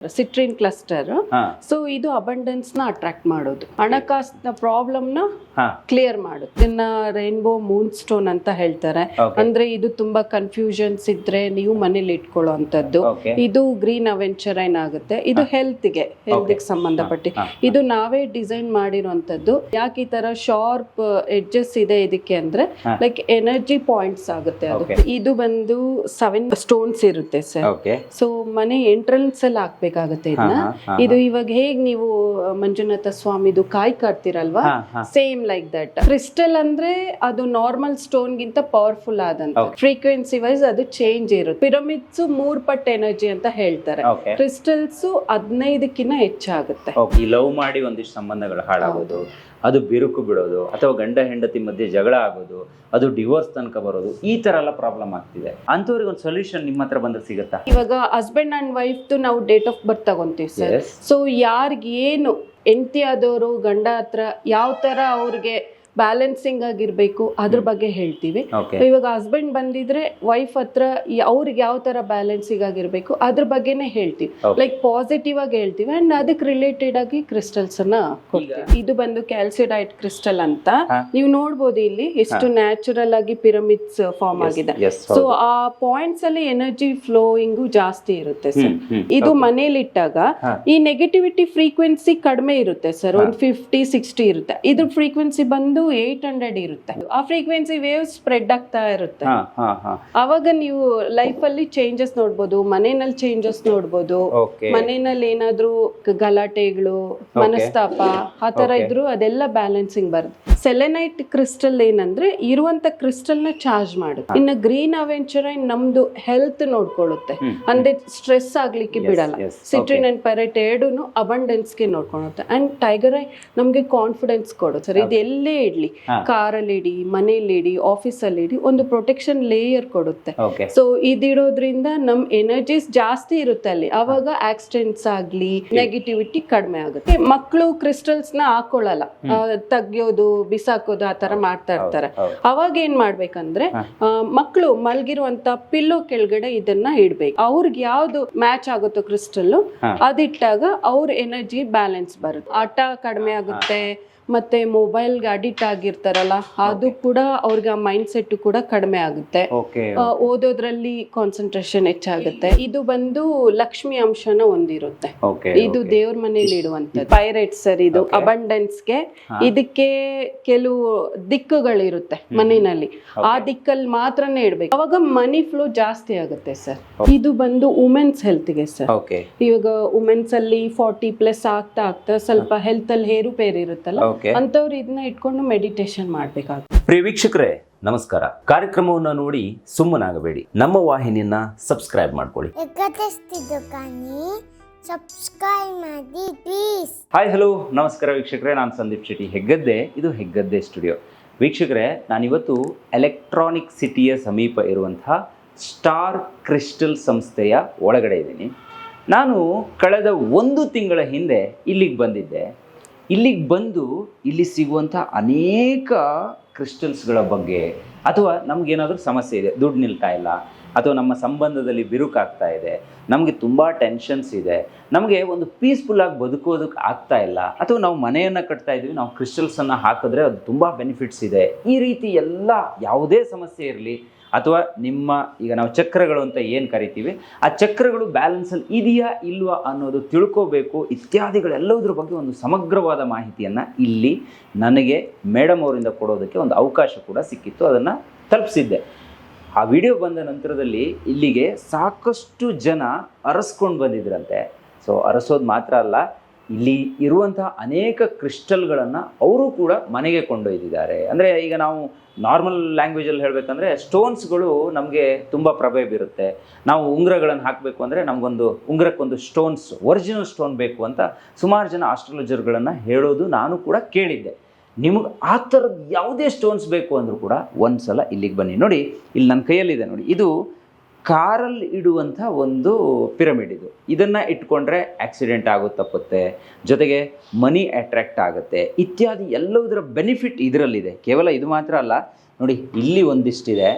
Citrine cluster. So ಇದು abundance ನ attract ಮಾಡೋದು, ಹಣಕಾಸಿನ ಪ್ರಾಬ್ಲಮ್ ನ ಕ್ಲಿಯರ್ ಮಾಡೋದು. ಇದನ್ನ ರೈನ್ಬೋ ಮೂನ್ ಸ್ಟೋನ್ ಅಂತ ಹೇಳ್ತಾರೆ. ಅಂದ್ರೆ ಇದು ತುಂಬಾ ಕನ್ಫ್ಯೂಷನ್ಸ್ ಇದ್ರೆ ನೀವು ಮನೇಲಿ ಇಟ್ಕೊಳ್ಳೋ ಅಂತದ್ದು. ಇದು ಗ್ರೀನ್ ಅವೆಂಚರ್ ಆಗುತ್ತೆ. ಇದು ಹೆಲ್ತ್ ಗೆ ಸಂಬಂಧಪಟ್ಟ. ಇದು ನಾವೇ ಡಿಸೈನ್ ಮಾಡಿರುವಂತದ್ದು. ಯಾಕೆ ಈ ತರ ಶಾರ್ಪ್ ಎಡ್ಜಸ್ ಇದೆ ಇದಕ್ಕೆ ಅಂದ್ರೆ ಲೈಕ್ ಎನರ್ಜಿ ಪಾಯಿಂಟ್ಸ್ ಆಗುತ್ತೆ ಅದು. ಇದು ಬಂದು 7 ಸ್ಟೋನ್ಸ್ ಇರುತ್ತೆ ಸರ್. ಸೊ ಮನೆ ಎಂಟ್ರೆನ್ಸ್ ಅಲ್ಲಿ ಹಾಕ್ಬೇಕಾಗುತ್ತೆ ಇದನ್ನ. ಇದು ಇವಾಗ ಹೇಗ್ ನೀವು ಮಂಜುನಾಥ ಸ್ವಾಮಿದು ಕಾಯಿ ಕಟ್ತಿರಲ್ವಾ, ಸೇಮ್ ಲೈಕ್ ದಟ್. ಕ್ರಿಸ್ಟಲ್ ಅಂದ್ರೆ ಅದು ನಾರ್ಮಲ್ ಸ್ಟೋನ್ ಗಿಂತ ಪವರ್ಫುಲ್ ಆದಂತ, ಫ್ರೀಕ್ವೆನ್ಸಿ ವೈಸ್ ಅದು ಚೇಂಜ್ ಇರುತ್ತೆ. ಪಿರಮಿಡ್ಸ್ 3 ಪಟ್ಟು ಎನರ್ಜಿ ಅಂತ ಹೇಳ್ತಾರೆ, ಕ್ರಿಸ್ಟಲ್ಸ್ 15ಕ್ಕಿಂತ ಹೆಚ್ಚಾಗುತ್ತೆ. ಲವ್ ಮಾಡಿ ಒಂದಿಷ್ಟು ಸಂಬಂಧಗಳು ಹಾಳಾಗೋದು, ಅದು ಬಿರುಕು ಬಿಡೋದು, ಅಥವಾ ಗಂಡ ಹೆಂಡತಿ ಮಧ್ಯೆ ಜಗಳ ಆಗೋದು, ಅದು ಡಿವೋರ್ಸ್ ತನಕ ಬರೋದು, ಈ ತರ ಎಲ್ಲ ಪ್ರಾಬ್ಲಮ್ ಆಗ್ತಿದೆ. ಅಂತವ್ರಿಗೆ ಒಂದು ಸೊಲ್ಯೂಷನ್ ನಿಮ್ಮ ಹತ್ರ ಬಂದ್ರೆ ಸಿಗುತ್ತಾ? ಇವಾಗ ಹಸ್ಬೆಂಡ್ ಅಂಡ್ ವೈಫ್ ನಾವು ಡೇಟ್ ಆಫ್ ಬರ್ತ್ ತಗೊಂತೀವಿ ಸರ್. ಸೊ ಯಾರಿಗೆ ಏನು ಹೆಂಡತಿ ಆದವರು ಗಂಡ ಹತ್ರ ಯಾವ ತರ ಅವ್ರಿಗೆ ಬ್ಯಾಲೆನ್ಸಿಂಗ್ ಆಗಿರ್ಬೇಕು ಅದ್ರ ಬಗ್ಗೆ ಹೇಳ್ತೀವಿ. ಇವಾಗ ಹಸ್ಬೆಂಡ್ ಬಂದಿದ್ರೆ ವೈಫ್ ಹತ್ರ ಅವ್ರಿಗೆ ಯಾವ ತರ ಬ್ಯಾಲೆನ್ಸಿಂಗ್ ಆಗಿರ್ಬೇಕು ಅದ್ರ ಬಗ್ಗೆನೆ ಹೇಳ್ತೀವಿ. ಲೈಕ್ ಪಾಸಿಟಿವ್ ಆಗಿ ಹೇಳ್ತೀವಿ ಅಂಡ್ ಅದಕ್ಕೆ ರಿಲೇಟೆಡ್ ಆಗಿ ಕ್ರಿಸ್ಟಲ್ಸ್ ಅನ್ನ ಕೊಡ್ತೀವಿ. ಇದು ಬಂದು ಕ್ಯಾಲ್ಸಿಡೈಟ್ ಕ್ರಿಸ್ಟಲ್ ಅಂತ ನೀವು ನೋಡ್ಬೋದು. ಇಲ್ಲಿ ಎಷ್ಟು ನ್ಯಾಚುರಲ್ ಆಗಿ ಪಿರಮಿಡ್ಸ್ ಫಾರ್ಮ್ ಆಗಿದೆ. ಸೊ ಆ ಪಾಯಿಂಟ್ಸ್ ಅಲ್ಲಿ ಎನರ್ಜಿ ಫ್ಲೋಯಿಂಗು ಜಾಸ್ತಿ ಇರುತ್ತೆ ಸರ್. ಇದು ಮನೇಲಿ ಇಟ್ಟಾಗ ಈ ನೆಗೆಟಿವಿಟಿ ಫ್ರೀಕ್ವೆನ್ಸಿ ಕಡಿಮೆ ಇರುತ್ತೆ ಸರ್. ಒಂದು 50-60 ಇರುತ್ತೆ. ಇದ್ರ ಫ್ರೀಕ್ವೆನ್ಸಿ ಬಂದು 800 ಇರುತ್ತೆ. ಆ ಫ್ರೀಕ್ವೆನ್ಸಿ ವೇವ್ ಸ್ಪ್ರೆಡ್ ಆಗ್ತಾ ಇರುತ್ತೆ. ಅವಾಗ ನೀವು ಲೈಫ್ ಅಲ್ಲಿ ಚೇಂಜಸ್ ನೋಡ್ಬೋದು, ಮನೆಯಲ್ಲಿ ಚೇಂಜಸ್ ನೋಡ್ಬೋದು. ಮನೆಯಲ್ಲಿ ಏನಾದ್ರೂ ಗಲಾಟೆಗಳು, ಮನಸ್ತಾಪ ಆ ತರ ಇದ್ರು ಅದೆಲ್ಲ ಬ್ಯಾಲೆನ್ಸಿಂಗ್ ಬರುತ್ತೆ. ಸೆಲೆನೈಟ್ ಕ್ರಿಸ್ಟಲ್ ಏನಂದ್ರೆ ಇರುವಂತ ಕ್ರಿಸ್ಟಲ್ ನ ಚಾರ್ಜ್ ಮಾಡುತ್ತೆ. ಇನ್ನು ಗ್ರೀನ್ ಅವೆಂಚರ್ ನಮ್ದು ಹೆಲ್ತ್ ನೋಡ್ಕೊಳ್ಳುತ್ತೆ, ಅಂದ್ರೆ ಸ್ಟ್ರೆಸ್ ಆಗ್ಲಿಕ್ಕೆ ಬಿಡಲ್ಲ. ಸಿಟ್ರಿನ್ ಅಂಡ್ ಪೈರೈಟ್ ಎರಡೂನು ಅಬಂಡೆನ್ಸ್ ಗೆ ನೋಡ್ಕೊಳ್ಳುತ್ತೆ. ಅಂಡ್ ಟೈಗರ್ ಐ ನಮ್ಗೆ ಕಾನ್ಫಿಡೆನ್ಸ್ ಕೊಡುತ್ತೆ ಸರ್. ಇದು ಎಲ್ಲೇ ಇಡ್ಲಿ, ಕಾರಲ್ಲಿ ಇಡಿ, ಮನೇಲಿ ಇಡಿ, ಆಫೀಸಲ್ಲಿ ಇಡಿ, ಒಂದು ಪ್ರೊಟೆಕ್ಷನ್ ಲೇಯರ್ ಕೊಡುತ್ತೆ. ಸೊ ಇದಿಡೋದ್ರಿಂದ ನಮ್ ಎನರ್ಜೀಸ್ ಜಾಸ್ತಿ ಇರುತ್ತೆ ಅಲ್ಲಿ. ಅವಾಗ ಆಕ್ಸಿಡೆಂಟ್ಸ್ ಆಗ್ಲಿ, ನೆಗೆಟಿವಿಟಿ ಕಡಿಮೆ ಆಗುತ್ತೆ. ಮಕ್ಕಳು ಕ್ರಿಸ್ಟಲ್ಸ್ ನ ಹಾಕೊಳ್ಳಲ್ಲ, ತೆಗಿಯೋದು, ಬಿಸಾಕೋದು ಆ ತರ ಮಾಡ್ತಾ ಇರ್ತಾರೆ. ಅವಾಗ ಏನ್ ಮಾಡ್ಬೇಕಂದ್ರೆ ಮಕ್ಕಳು ಮಲ್ಗಿರುವಂತ ಪಿಲ್ಲೋ ಕೆಳಗಡೆ ಇದನ್ನ ಇಡ್ಬೇಕು. ಅವ್ರಿಗೆ ಯಾವ್ದು ಮ್ಯಾಚ್ ಆಗುತ್ತೋ ಕ್ರಿಸ್ಟಲ್ ಅದಿಟ್ಟಾಗ ಅವ್ರ ಎನರ್ಜಿ ಬ್ಯಾಲೆನ್ಸ್ ಬರುತ್ತೆ. ಆಟ ಕಡಿಮೆ ಆಗುತ್ತೆ. ಮತ್ತೆ ಮೊಬೈಲ್ಗೆ ಅಡಿಕ್ಟ್ ಆಗಿರ್ತಾರಲ್ಲ ಅದು ಕೂಡ ಅವ್ರಿಗೆ ಮೈಂಡ್ ಸೆಟ್ ಕೂಡ ಕಡಿಮೆ ಆಗುತ್ತೆ. ಓದೋದ್ರಲ್ಲಿ ಕಾನ್ಸಂಟ್ರೇಷನ್ ಹೆಚ್ಚಾಗುತ್ತೆ. ಇದು ಬಂದು ಲಕ್ಷ್ಮಿ ಅಂಶನ ಹೊಂದಿರುತ್ತೆ. ಇದು ದೇವ್ರ ಮನೇಲಿ ಇಡುವಂತದ್ದು ಪೈರೇಟ್ ಸರ್. ಇದು ಅಬಂಡೆನ್ಸ್ಗೆ ಇದಕ್ಕೆ ಕೆಲವು ದಿಕ್ಕುಗಳಿರುತ್ತೆ ಮನೆಯಲ್ಲಿ, ಆ ದಿಕ್ಕಲ್ಲಿ ಮಾತ್ರನೇ ಇಡ್ಬೇಕು. ಅವಾಗ ಮನಿ ಫ್ಲೋ ಜಾಸ್ತಿ ಆಗುತ್ತೆ ಸರ್. ಇದು ಬಂದು ವುಮೆನ್ಸ್ ಹೆಲ್ತ್ಗೆ ಸರ್. ಇವಾಗ ವುಮೆನ್ಸ್ ಅಲ್ಲಿ 40+ ಆಗ್ತಾ ಸ್ವಲ್ಪ ಹೆಲ್ತ್ ಅಲ್ಲಿ ಏರುಪೇರು ಇರುತ್ತಲ್ಲ, ಅಂತವ್ರು ಇದನ್ನ ಇಟ್ಕೊಂಡು ಮೆಡಿಟೇಷನ್ ಮಾಡ್ಬೇಕಾಗುತ್ತೆ. ಪ್ರಿಯ ವೀಕ್ಷಕರೇ ನಮಸ್ಕಾರ. ಕಾರ್ಯಕ್ರಮವನ್ನು ನೋಡಿ ಸುಮ್ಮನಾಗಬೇಡಿ, ನಮ್ಮ ವಾಹಿನಿಯನ್ನ ಸಬ್ಸ್ಕ್ರೈಬ್ ಮಾಡ್ಕೊಳ್ಳಿ. ಹಾಯ್ ಹಲೋ ನಮಸ್ಕಾರ ವೀಕ್ಷಕರೇ, ನಾನು ಸಂದೀಪ್ ಶೆಟ್ಟಿ ಹೆಗ್ಗದ್ದೆ. ಇದು ಹೆಗ್ಗದ್ದೆ ಸ್ಟುಡಿಯೋ. ವೀಕ್ಷಕರೇ, ನಾನಿವತ್ತು ಎಲೆಕ್ಟ್ರಾನಿಕ್ ಸಿಟಿಯ ಸಮೀಪ ಇರುವಂತಹ ಸ್ಟಾರ್ ಕ್ರಿಸ್ಟಲ್ ಸಂಸ್ಥೆಯ ಒಳಗಡೆ ಇದ್ದೀನಿ. ನಾನು ಕಳೆದ 1 ತಿಂಗಳ ಹಿಂದೆ ಇಲ್ಲಿಗೆ ಬಂದಿದ್ದೆ. ಇಲ್ಲಿಗೆ ಬಂದು ಇಲ್ಲಿ ಸಿಗುವಂಥ ಅನೇಕ ಕ್ರಿಸ್ಟಲ್ಸ್ಗಳ ಬಗ್ಗೆ, ಅಥವಾ ನಮಗೇನಾದರೂ ಸಮಸ್ಯೆ ಇದೆ, ದುಡ್ಡು ನಿಲ್ತಾ ಇಲ್ಲ, ಅಥವಾ ನಮ್ಮ ಸಂಬಂಧದಲ್ಲಿ ಬಿರುಕಾಗ್ತಾ ಇದೆ, ನಮಗೆ ತುಂಬ ಟೆನ್ಷನ್ಸ್ ಇದೆ, ನಮಗೆ ಒಂದು ಪೀಸ್ಫುಲ್ಲಾಗಿ ಬದುಕೋದಕ್ಕೆ ಆಗ್ತಾ ಇಲ್ಲ, ಅಥವಾ ನಾವು ಮನೆಯನ್ನು ಕಟ್ತಾ ಇದ್ದೀವಿ, ನಾವು ಕ್ರಿಸ್ಟಲ್ಸನ್ನು ಹಾಕಿದ್ರೆ ಅದು ತುಂಬ ಬೆನಿಫಿಟ್ಸ್ ಇದೆ, ಈ ರೀತಿ ಎಲ್ಲ ಯಾವುದೇ ಸಮಸ್ಯೆ ಇರಲಿ, ಅಥವಾ ನಿಮ್ಮ ಈಗ ನಾವು ಚಕ್ರಗಳು ಅಂತ ಏನು ಕರಿತೀವಿ, ಆ ಚಕ್ರಗಳು ಬ್ಯಾಲೆನ್ಸಲ್ಲಿ ಇದೆಯಾ ಇಲ್ವಾ ಅನ್ನೋದು ತಿಳ್ಕೋಬೇಕು, ಇತ್ಯಾದಿಗಳೆಲ್ಲದ್ರ ಬಗ್ಗೆ ಒಂದು ಸಮಗ್ರವಾದ ಮಾಹಿತಿಯನ್ನು ಇಲ್ಲಿ ನನಗೆ ಮೇಡಮ್ ಅವರಿಂದ ಕೊಡೋದಕ್ಕೆ ಒಂದು ಅವಕಾಶ ಕೂಡ ಸಿಕ್ಕಿತ್ತು. ಅದನ್ನು ತಲುಪಿಸಿದ್ದೆ. ಆ ವಿಡಿಯೋ ಬಂದ ನಂತರದಲ್ಲಿ ಇಲ್ಲಿಗೆ ಸಾಕಷ್ಟು ಜನ ಅರಸ್ಕೊಂಡು ಬಂದಿದ್ರಂತೆ. ಸೊ ಅರಸೋದು ಮಾತ್ರ ಅಲ್ಲ, ಇಲ್ಲಿ ಇರುವಂತಹ ಅನೇಕ ಕ್ರಿಸ್ಟಲ್ಗಳನ್ನು ಅವರು ಕೂಡ ಮನೆಗೆ ಕೊಂಡೊಯ್ದಿದ್ದಾರೆ. ಅಂದರೆ ಈಗ ನಾವು ನಾರ್ಮಲ್ ಲ್ಯಾಂಗ್ವೇಜಲ್ಲಿ ಹೇಳಬೇಕಂದ್ರೆ ಸ್ಟೋನ್ಸ್ಗಳು ನಮಗೆ ತುಂಬ ಪ್ರಭಾವ ಬೀರುತ್ತೆ. ನಾವು ಉಂಗುರಗಳನ್ನು ಹಾಕಬೇಕು ಅಂದರೆ ನಮಗೊಂದು ಉಂಗುರಕ್ಕೊಂದು ಸ್ಟೋನ್ಸ್, ಒರಿಜಿನಲ್ ಸ್ಟೋನ್ ಬೇಕು ಅಂತ ಸುಮಾರು ಜನ ಆಸ್ಟ್ರಾಲಜರ್ಗಳನ್ನು ಹೇಳೋದು ನಾನು ಕೂಡ ಕೇಳಿದ್ದೆ. ನಿಮಗೆ ಆ ಥರದ್ದು ಯಾವುದೇ ಸ್ಟೋನ್ಸ್ ಬೇಕು ಅಂದರೂ ಕೂಡ ಒಂದು ಸಲ ಇಲ್ಲಿಗೆ ಬನ್ನಿ. ನೋಡಿ, ಇಲ್ಲಿ ನನ್ನ ಕೈಯಲ್ಲಿದೆ ನೋಡಿ, ಇದು ಕಾರಲ್ಲಿ ಇಡುವಂಥ ಒಂದು ಪಿರಮಿಡ್. ಇದನ್ನು ಇಟ್ಕೊಂಡ್ರೆ ಆಕ್ಸಿಡೆಂಟ್ ಆಗೋದು ತಪ್ಪುತ್ತೆ, ಜೊತೆಗೆ ಮನಿ ಅಟ್ರಾಕ್ಟ್ ಆಗುತ್ತೆ, ಇತ್ಯಾದಿ ಎಲ್ಲದರ ಬೆನಿಫಿಟ್ ಇದರಲ್ಲಿದೆ. ಕೇವಲ ಇದು ಮಾತ್ರ ಅಲ್ಲ ನೋಡಿ, ಇಲ್ಲಿ ಒಂದಿಷ್ಟಿದೆ,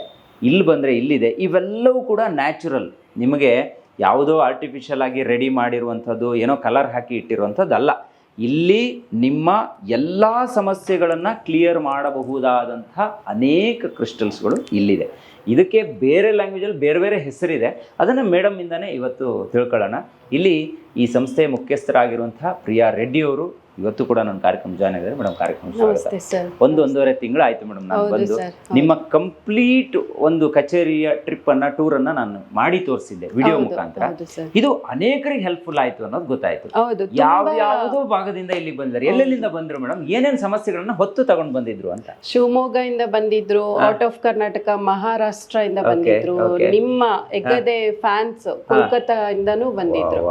ಇಲ್ಲಿ ಬಂದರೆ ಇಲ್ಲಿದೆ. ಇವೆಲ್ಲವೂ ಕೂಡ ನ್ಯಾಚುರಲ್. ನಿಮಗೆ ಯಾವುದೋ ಆರ್ಟಿಫಿಷಿಯಲ್ ಆಗಿ ರೆಡಿ ಮಾಡಿರುವಂಥದ್ದು, ಏನೋ ಕಲರ್ ಹಾಕಿ ಇಟ್ಟಿರುವಂಥದ್ದಲ್ಲ. ಇಲ್ಲಿ ನಿಮ್ಮ ಎಲ್ಲ ಸಮಸ್ಯೆಗಳನ್ನು ಕ್ಲಿಯರ್ ಮಾಡಬಹುದಾದಂಥ ಅನೇಕ ಕ್ರಿಸ್ಟಲ್ಸ್ಗಳು ಇಲ್ಲಿದೆ. ಇದಕ್ಕೆ ಬೇರೆ ಲ್ಯಾಂಗ್ವೇಜಲ್ಲಿ ಬೇರೆ ಬೇರೆ ಹೆಸರಿದೆ, ಅದನ್ನು ಮೇಡಮ್ಮಿಂದನೇ ಇವತ್ತು ತಿಳ್ಕೊಳ್ಳೋಣ. ಇಲ್ಲಿ ಈ ಸಂಸ್ಥೆಯ ಮುಖ್ಯಸ್ಥರಾಗಿರುವಂತಹ ಪ್ರಿಯಾ ರೆಡ್ಡಿ ಅವರು ಇವತ್ತು ಕೂಡ ನನ್ನ ಕಾರ್ಯಕ್ರಮ ಜಾಯ್ನ್ ಆಗಿದ್ದಾರೆ. ಮೇಡಮ್, ಕಾರ್ಯಕ್ರಮ ಒಂದೂವರೆ ತಿಂಗಳು ಆಯ್ತು ಮೇಡಮ್ ನಾನು ಬಂದು. ನಿಮ್ಮ ಕಂಪ್ಲೀಟ್ ಒಂದು ಕಚೇರಿಯ ಟ್ರಿಪ್ ಅನ್ನ, ಟೂರ್ ಅನ್ನ ನಾನು ಮಾಡಿ ತೋರಿಸಿದ್ದೆ ವಿಡಿಯೋ ಮುಖಾಂತರ. ಇದು ಅನೇಕರಿಗೆ ಹೆಲ್ಪ್ಫುಲ್ ಆಯ್ತು ಅನ್ನೋದು ಗೊತ್ತಾಯ್ತು. ಯಾವುದೋ ಭಾಗದಿಂದ ಇಲ್ಲಿ ಬಂದಿದ್ದಾರೆ, ಎಲ್ಲೆಲ್ಲಿಂದ ಬಂದ್ರು ಮೇಡಮ್, ಏನೇನ್ ಸಮಸ್ಯೆಗಳನ್ನ ಹೊತ್ತು ತಗೊಂಡ್ ಬಂದಿದ್ರು ಅಂತ? ಶಿವಮೊಗ್ಗ ಇಂದ ಬಂದಿದ್ರು, ಔಟ್ ಆಫ್ ಕರ್ನಾಟಕ, ಮಹಾರಾಷ್ಟ್ರ ಇಂದ ಬಂದಿದ್ರು, ನಿಮ್ಮ ಹೆಗ್ಗದೆ ಫ್ಯಾನ್ಸ್ ಕೋಲ್ಕತ್ತಾ ಇಂದನೂ ಬಂದಿದ್ರು.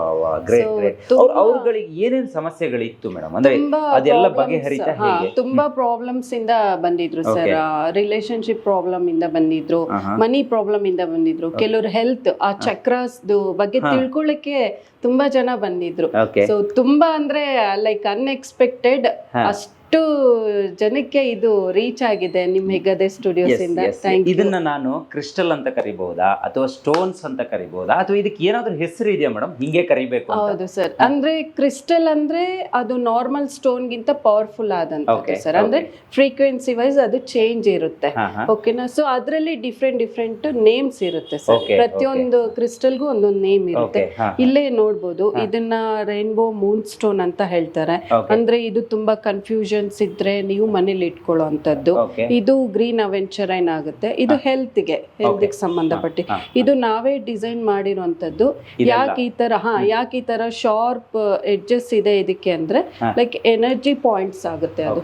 ಅವ್ರಗಳಿಗೆ ಏನೇನ್ ಸಮಸ್ಯೆಗಳಿತ್ತು ಮೇಡಮ್? ಅಂದ್ರೆ ಅದೆಲ್ಲ ಬಗೆಹರಿತಾ ಹೇಗೆ? ತುಂಬಾ ಪ್ರಾಬ್ಲಮ್ಸ್ ಇಂದ ಬಂದಿದ್ರು ಸರ್. ರಿಲೇಶನ್ಶಿಪ್ ಪ್ರಾಬ್ಲಮ್ ಇಂದ ಬಂದಿದ್ರು, ಮನಿ ಪ್ರಾಬ್ಲಮ್ ಇಂದ ಬಂದಿದ್ರು, ಕೆಲವರು ಹೆಲ್ತ್ ಆ ಚಕ್ರಾಸ್ ಬಗ್ಗೆ ತಿಳ್ಕೊಳ್ಳಿಕ್ಕೆ ತುಂಬಾ ಜನ ಬಂದಿದ್ರು. ಸೊ ತುಂಬಾ ಅಂದ್ರೆ ಲೈಕ್ ಅನ್ಎಕ್ಸ್ಪೆಕ್ಟೆಡ್ ಅಷ್ಟು ಜನಕ್ಕೆ ಇದು ರೀಚ್ ಆಗಿದೆ ನಿಮ್ ಹೆಗ್ಗದೆ ಸ್ಟುಡಿಯೋಸ್ ಇಂದ. ಇದನ್ನ ನಾನು ಕ್ರಿಸ್ಟಲ್ ಅಂತ ಕರಿಬಹುದಾ ಅಥವಾ ಸ್ಟೋನ್ಸ್ ಅಂತ ಕರಿಬಹುದಾ ಅಥವಾ ಇದಕ್ಕೆ ಏನಾದ್ರೂ ಹೆಸರು ಇದೆಯಾ ಮೇಡಮ್, ಹಿಂಗೆ ಕರಿಬೇಕು? ಹೌದು ಸರ್, ಅಂದ್ರೆ ಕ್ರಿಸ್ಟಲ್ ಅಂದ್ರೆ ಅದು ನಾರ್ಮಲ್ ಸ್ಟೋನ್ ಗಿಂತ ಪವರ್ಫುಲ್ ಆದಂತ ಸರ್. ಅಂದ್ರೆ ಫ್ರೀಕ್ವೆನ್ಸಿ ವೈಸ್ ಅದು ಚೇಂಜ್ ಇರುತ್ತೆ, ಓಕೆನಾ? ಸೊ ಅದ್ರಲ್ಲಿ ಡಿಫ್ರೆಂಟ್ ನೇಮ್ಸ್ ಇರುತ್ತೆ ಸರ್. ಪ್ರತಿಯೊಂದು ಕ್ರಿಸ್ಟಲ್ಗೂ ಒಂದೊಂದು ನೇಮ್ ಇರುತ್ತೆ. ಇಲ್ಲೇ ನೋಡ್ಬೋದು, ಇದನ್ನ ರೈನ್ಬೋ ಮೂನ್ ಸ್ಟೋನ್ ಅಂತ ಹೇಳ್ತಾರೆ. ಅಂದ್ರೆ ಇದು ತುಂಬಾ ಕನ್ಫ್ಯೂಷನ್ ಇದ್ರೆ ನೀವು ಮನೇಲಿ ಇಟ್ಕೊಳ್ಳೋ ಅಂತದ್ದು. ಇದು ಗ್ರೀನ್ ಅವೆಂಚರೈನ್ ಆಗುತ್ತೆ. ಇದು ಹೆಲ್ತ್ಗೆ ಸಂಬಂಧಪಟ್ಟಿ ಇದು ನಾವೇ ಡಿಸೈನ್ ಮಾಡಿರುವಂತದ್ದು. ಯಾಕೆ ಈ ತರ ಶಾರ್ಪ್ ಎಡ್ಜಸ್ ಇದೆ ಇದಕ್ಕೆ ಅಂದ್ರೆ ಲೈಕ್ ಎನರ್ಜಿ ಪಾಯಿಂಟ್ಸ್ ಆಗುತ್ತೆ ಅದು.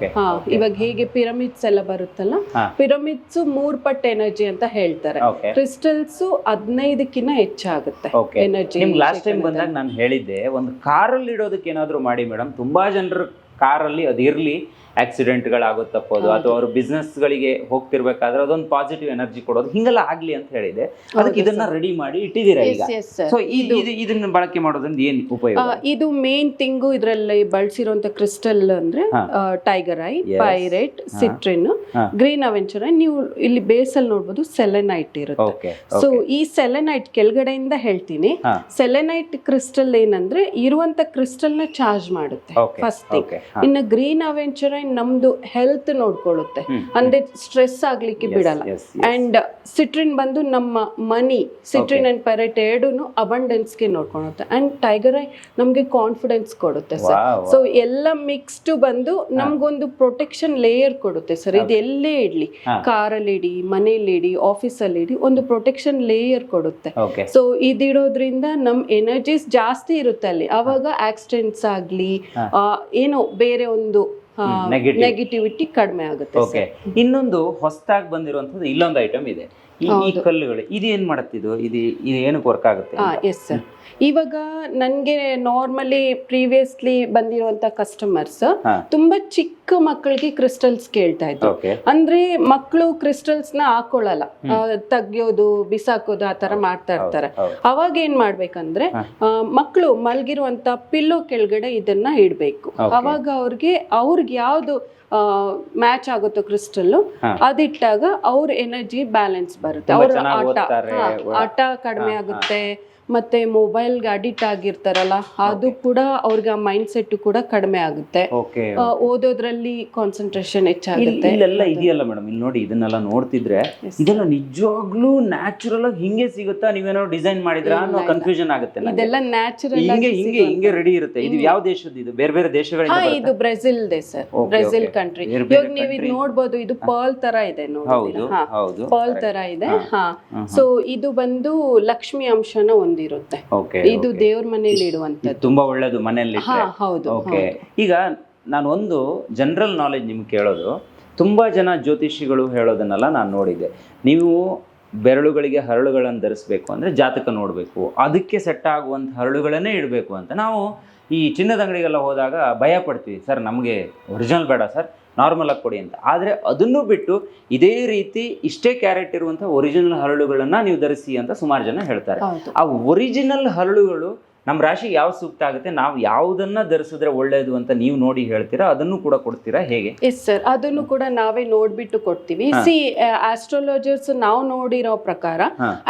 ಇವಾಗ ಹೇಗೆ ಪಿರಮಿಡ್ಸ್ ಎಲ್ಲ ಬರುತ್ತಲ್ಲ, ಪಿರಮಿಡ್ಸ್ 3 ಪಟ್ಟು ಎನರ್ಜಿ ಅಂತ ಹೇಳ್ತಾರೆ. ಕ್ರಿಸ್ಟಲ್ಸ್ 15ಕ್ಕಿಂತ ಹೆಚ್ಚಾಗುತ್ತೆ ಎನರ್ಜಿ. ಲಾಸ್ಟ್ ಟೈಮ್ ಬಂದಾಗ ನಾನು ಹೇಳಿದ್ದೆ, ಒಂದು ಕಾರಲ್ಲಿ ಇಡೋದಕ್ಕೆ ಏನಾದ್ರು ಮಾಡಿ ಮೇಡಮ್. ತುಂಬಾ ಜನರು ಕಾರಲ್ಲಿ ಅದು ಇರ್ಲಿ, ಆಕ್ಸಿಡೆಂಟ್ಗಳಾಗೋ ತಪ್ಪೋದು ಅಥವಾ ಅವರು ಬಿಸ್ನೆಸ್ಗಳಿಗೆ ಹೋಗ್ತಿರ್ಬೇಕಾದ್ರೆ ಅದೊಂದು ಪಾಸಿಟಿವ್ ಎನರ್ಜಿ ಕೊಡೋದು, ಹಿಂಗೆಲ್ಲ ಆಗ್ಲಿ ಅಂತ ಹೇಳಿದೆ. ಅದಕ್ಕೆ ಇದನ್ನ ರೆಡಿ ಮಾಡಿ ಇಟ್ಟಿದ್ದೀರಾ ಈಗ. ಸೊ ಇದನ್ನ ಬಳಕೆ ಮಾಡೋದ್ರಿಂದ ಏನ್ ಉಪಯೋಗ? ಇದು ಮೇನ್ ಥಿಂಗು ಇದರಲ್ಲಿ ಬಳಸಿರುವಂತ ಕ್ರಿಸ್ಟಲ್ ಅಂದ್ರೆ tiger eye, pyrite, citrine, green aventurine. ನೀವು ಇಲ್ಲಿ ಬೇಸ್ ಅಲ್ಲಿ ನೋಡ್ಬೋದು ಸೆಲೆನೈಟ್ ಇರುತ್ತೆ. ಸೊ ಈ ಸೆಲೆನೈಟ್ ಕೆಳಗಡೆಯಿಂದ ಹೇಳ್ತೀನಿ. ಸೆಲೆನೈಟ್ ಕ್ರಿಸ್ಟಲ್ ಏನಂದ್ರೆ ಇರುವಂತ ಕ್ರಿಸ್ಟಲ್ ನ ಚಾರ್ಜ್ ಮಾಡುತ್ತೆ ಫಸ್ಟ್ ಥಿಂಗ್. ಇನ್ನು ಗ್ರೀನ್ ಅವೆಂಚರೈನ್ ನಮ್ದು ಹೆಲ್ತ್ ನೋಡ್ಕೊಳ್ಳುತ್ತೆ, ಅಂದ್ರೆ ಸ್ಟ್ರೆಸ್ ಆಗ್ಲಿಕ್ಕೆ ಬಿಡಲ್ಲ. ಅಂಡ್ ಸಿಟ್ರಿನ್ ಬಂದು ನಮ್ಮ ಮನಿ, ಸಿಟ್ರಿನ್ ಅಂಡ್ ಪೈರೇಟ್ ಎರಡೂನು ಅಬಂಡೆನ್ಸ್ ಗೆ ನೋಡ್ಕೊಳ್ಳುತ್ತೆ. ಅಂಡ್ ಟೈಗರ್ ಐ ನಮ್ಗೆ ಕಾನ್ಫಿಡೆನ್ಸ್ ಕೊಡುತ್ತೆ ಸರ್. ಸೊ ಎಲ್ಲ ಮಿಕ್ಸ್ಡ್ ಬಂದು ನಮ್ಗೊಂದು ಪ್ರೊಟೆಕ್ಷನ್ ಲೇಯರ್ ಕೊಡುತ್ತೆ ಸರ್. ಇದು ಎಲ್ಲೇ ಇಡ್ಲಿ, ಕಾರಲ್ಲಿ ಇಡಿ, ಮನೇಲಿ ಇಡಿ, ಆಫೀಸಲ್ಲಿ ಇಡಿ, ಒಂದು ಪ್ರೊಟೆಕ್ಷನ್ ಲೇಯರ್ ಕೊಡುತ್ತೆ. ಸೊ ಇದಿಡೋದ್ರಿಂದ ನಮ್ ಎನರ್ಜೀಸ್ ಜಾಸ್ತಿ ಇರುತ್ತೆ ಅಲ್ಲಿ. ಅವಾಗ ಆಕ್ಸಿಡೆಂಟ್ಸ್ ಆಗ್ಲಿ, ಏನೋ ಬೇರೆ ಒಂದು ನೆಗೆಟಿವಿಟಿ ಕಡಿಮೆ ಆಗುತ್ತೆ. ಇನ್ನೊಂದು ಹೊಸದಾಗಿ ಬಂದಿರುವಂತದ್ದು ಇಲ್ಲೊಂದು ಐಟಮ್ ಇದೆ, ಈ ಕಲ್ಲುಗಳು. ಇದು ಏನ್ ಮಾಡುತ್ತಿದ್ದು? ಇದು ಏನಕ್ಕೆ ವರ್ಕ್ ಆಗುತ್ತೆ? Yes sir. ಇವಾಗ ನನ್ಗೆ ನಾರ್ಮಲಿ ಪ್ರೀವಿಯಸ್ಲಿ ಬಂದಿರುವಂತ ಕಸ್ಟಮರ್ಸ್ ತುಂಬಾ ಚಿಕ್ಕ ಮಕ್ಕಳಿಗೆ ಕ್ರಿಸ್ಟಲ್ಸ್ ಕೇಳ್ತಾ ಇದ್ರು. ಅಂದ್ರೆ ಮಕ್ಕಳು ಕ್ರಿಸ್ಟಲ್ಸ್ ನ ಹಾಕೊಳ್ಳಲ್ಲ, ತೆಗಿಯೋದು, ಬಿಸಾಕೋದು ಆ ತರ ಮಾಡ್ತಾ ಇರ್ತಾರೆ. ಅವಾಗ ಏನ್ ಮಾಡ್ಬೇಕಂದ್ರೆ ಮಕ್ಕಳು ಮಲ್ಗಿರುವಂತ ಪಿಲ್ಲೋ ಕೆಳಗಡೆ ಇದನ್ನ ಇಡ್ಬೇಕು. ಅವಾಗ ಅವ್ರಿಗೆ ಯಾವ್ದು ಮ್ಯಾಚ್ ಆಗುತ್ತೋ ಕ್ರಿಸ್ಟಲ್ ಅದಿಟ್ಟಾಗ ಅವ್ರ ಎನರ್ಜಿ ಬ್ಯಾಲೆನ್ಸ್ ಬರುತ್ತೆ. ಅವ್ರ ಆಟ ಕಡಿಮೆ ಆಗುತ್ತೆ. ಮತ್ತೆ ಮೊಬೈಲ್ಗೆ ಅಡಿಕ್ಟ್ ಆಗಿರ್ತಾರಲ್ಲ, ಅದು ಕೂಡ ಅವ್ರಿಗೆ ಮೈಂಡ್ ಸೆಟ್ ಕೂಡ ಕಡಿಮೆ ಆಗುತ್ತೆ. ಓದೋದ್ರಲ್ಲಿ ಕಾನ್ಸಂಟ್ರೇಷನ್ ಹೆಚ್ಚಾಗುತ್ತೆ. ಇಲ್ಲೆಲ್ಲ ಇದೆಯಲ್ಲ ಮೇಡಮ್, ಇಲ್ಲಿ ನೋಡಿ, ಇದನ್ನೆಲ್ಲ ನೋಡ್ತಿದ್ರೆ ಇದೆಲ್ಲ ನಿಜವಾಗ್ಲೂ ನ್ಯಾಚುರಲ್ ಆಗಿ ಹಿಂಗೆ ಸಿಗುತ್ತಾ, ನೀವೇನೋ ಡಿಸೈನ್ ಮಾಡಿದ್ರ ಅನ್ನೋ ಕನ್ಫ್ಯೂಷನ್ ಆಗುತ್ತೆ. ಇದೆಲ್ಲ ನ್ಯಾಚುರಲ್ ಹಿಂಗೆ ರೆಡಿ ಇರುತ್ತೆ. ಇದು ಯಾವ ದೇಶದ್ದು? ಇದು ಬೇರೆ ಬೇರೆ ದೇಶಗಳಿಂದ. ಇದು Brazil they sir, Brazil country. ಇವಾಗ ನೀವು ಇದು ನೋಡ್ಬೋದು, ಇದು ಪರ್ಲ್ ತರ ಇದೆ ನೋಡಿ, ಪರ್ಲ್ ತರ ಇದೆ. ಸೊ ಇದು ಬಂದು ಲಕ್ಷ್ಮಿ ಅಂಶನ ಇರುತ್ತೆ. ಇದು ದೇವ್ರ ಮನೆಯಲ್ಲಿ ಇಡುವಂತದ್ದು, ತುಂಬಾ ಒಳ್ಳೇದು ಮನೆಯಲ್ಲಿ. ಹೌದು. ಈಗ ನಾನು ಒಂದು ಜನರಲ್ ನಾಲೆಜ್ ನಿಮ್ಗೆ ಕೇಳೋದು, ತುಂಬಾ ಜನ ಜ್ಯೋತಿಷಿಗಳು ಹೇಳೋದನ್ನೆಲ್ಲ ನಾನು ನೋಡಿದ್ದೆ. ನೀವು ಬೆರಳುಗಳಿಗೆ ಹರಳುಗಳನ್ನು ಧರಿಸ್ಬೇಕು ಅಂದ್ರೆ ಜಾತಕ ನೋಡಬೇಕು, ಅದಕ್ಕೆ ಸೆಟ್ ಆಗುವಂತ ಹರಳುಗಳನ್ನೇ ಇಡಬೇಕು ಅಂತ ನಾವು ಈ ಚಿನ್ನದ ಅಂಗಡಿಗೆಲ್ಲ ಹೋದಾಗ ಭಯ ಪಡ್ತೀವಿ. ಸರ್ ನಮಗೆ ಒರಿಜಿನಲ್ ಬೇಡ ಸರ್, ನಾರ್ಮಲ್ ಆಗಿ ಕೊಡಿ ಅಂತ. ಆದರೆ ಅದನ್ನು ಬಿಟ್ಟು ಇದೇ ರೀತಿ ಇಷ್ಟೇ ಕ್ಯಾರೆಟ್ ಇರುವಂಥ ಒರಿಜಿನಲ್ ಹರಳುಗಳನ್ನು ನೀವು ಧರಿಸಿ ಅಂತ ಸುಮಾರು ಜನ ಹೇಳ್ತಾರೆ. ಆ ಒರಿಜಿನಲ್ ಹರಳುಗಳು ನಮ್ಮ ರಾಶಿಗೆ ಯಾವ ಸೂಕ್ತ ಆಗುತ್ತೆ, ನಾವು ಯಾವುದನ್ನ ಧರಿಸಿದ್ರೆ ಒಳ್ಳೇದು ಅಂತ ನೀವು ನೋಡಿ ಹೇಳ್ತೀರಾ, ಅದನ್ನು ಕೂಡ ಕೊಡ್ತೀರಾ ಹೇಗೆ? ಎಸ್ ಸರ್, ಅದನ್ನು ಕೂಡ ನಾವೇ ನೋಡ್ಬಿಟ್ಟು ಕೊಡ್ತೀವಿ. ಸಿ ಆಸ್ಟ್ರಾಲಜರ್ಸ್ ನಾವು ನೋಡಿರೋ ಪ್ರಕಾರ,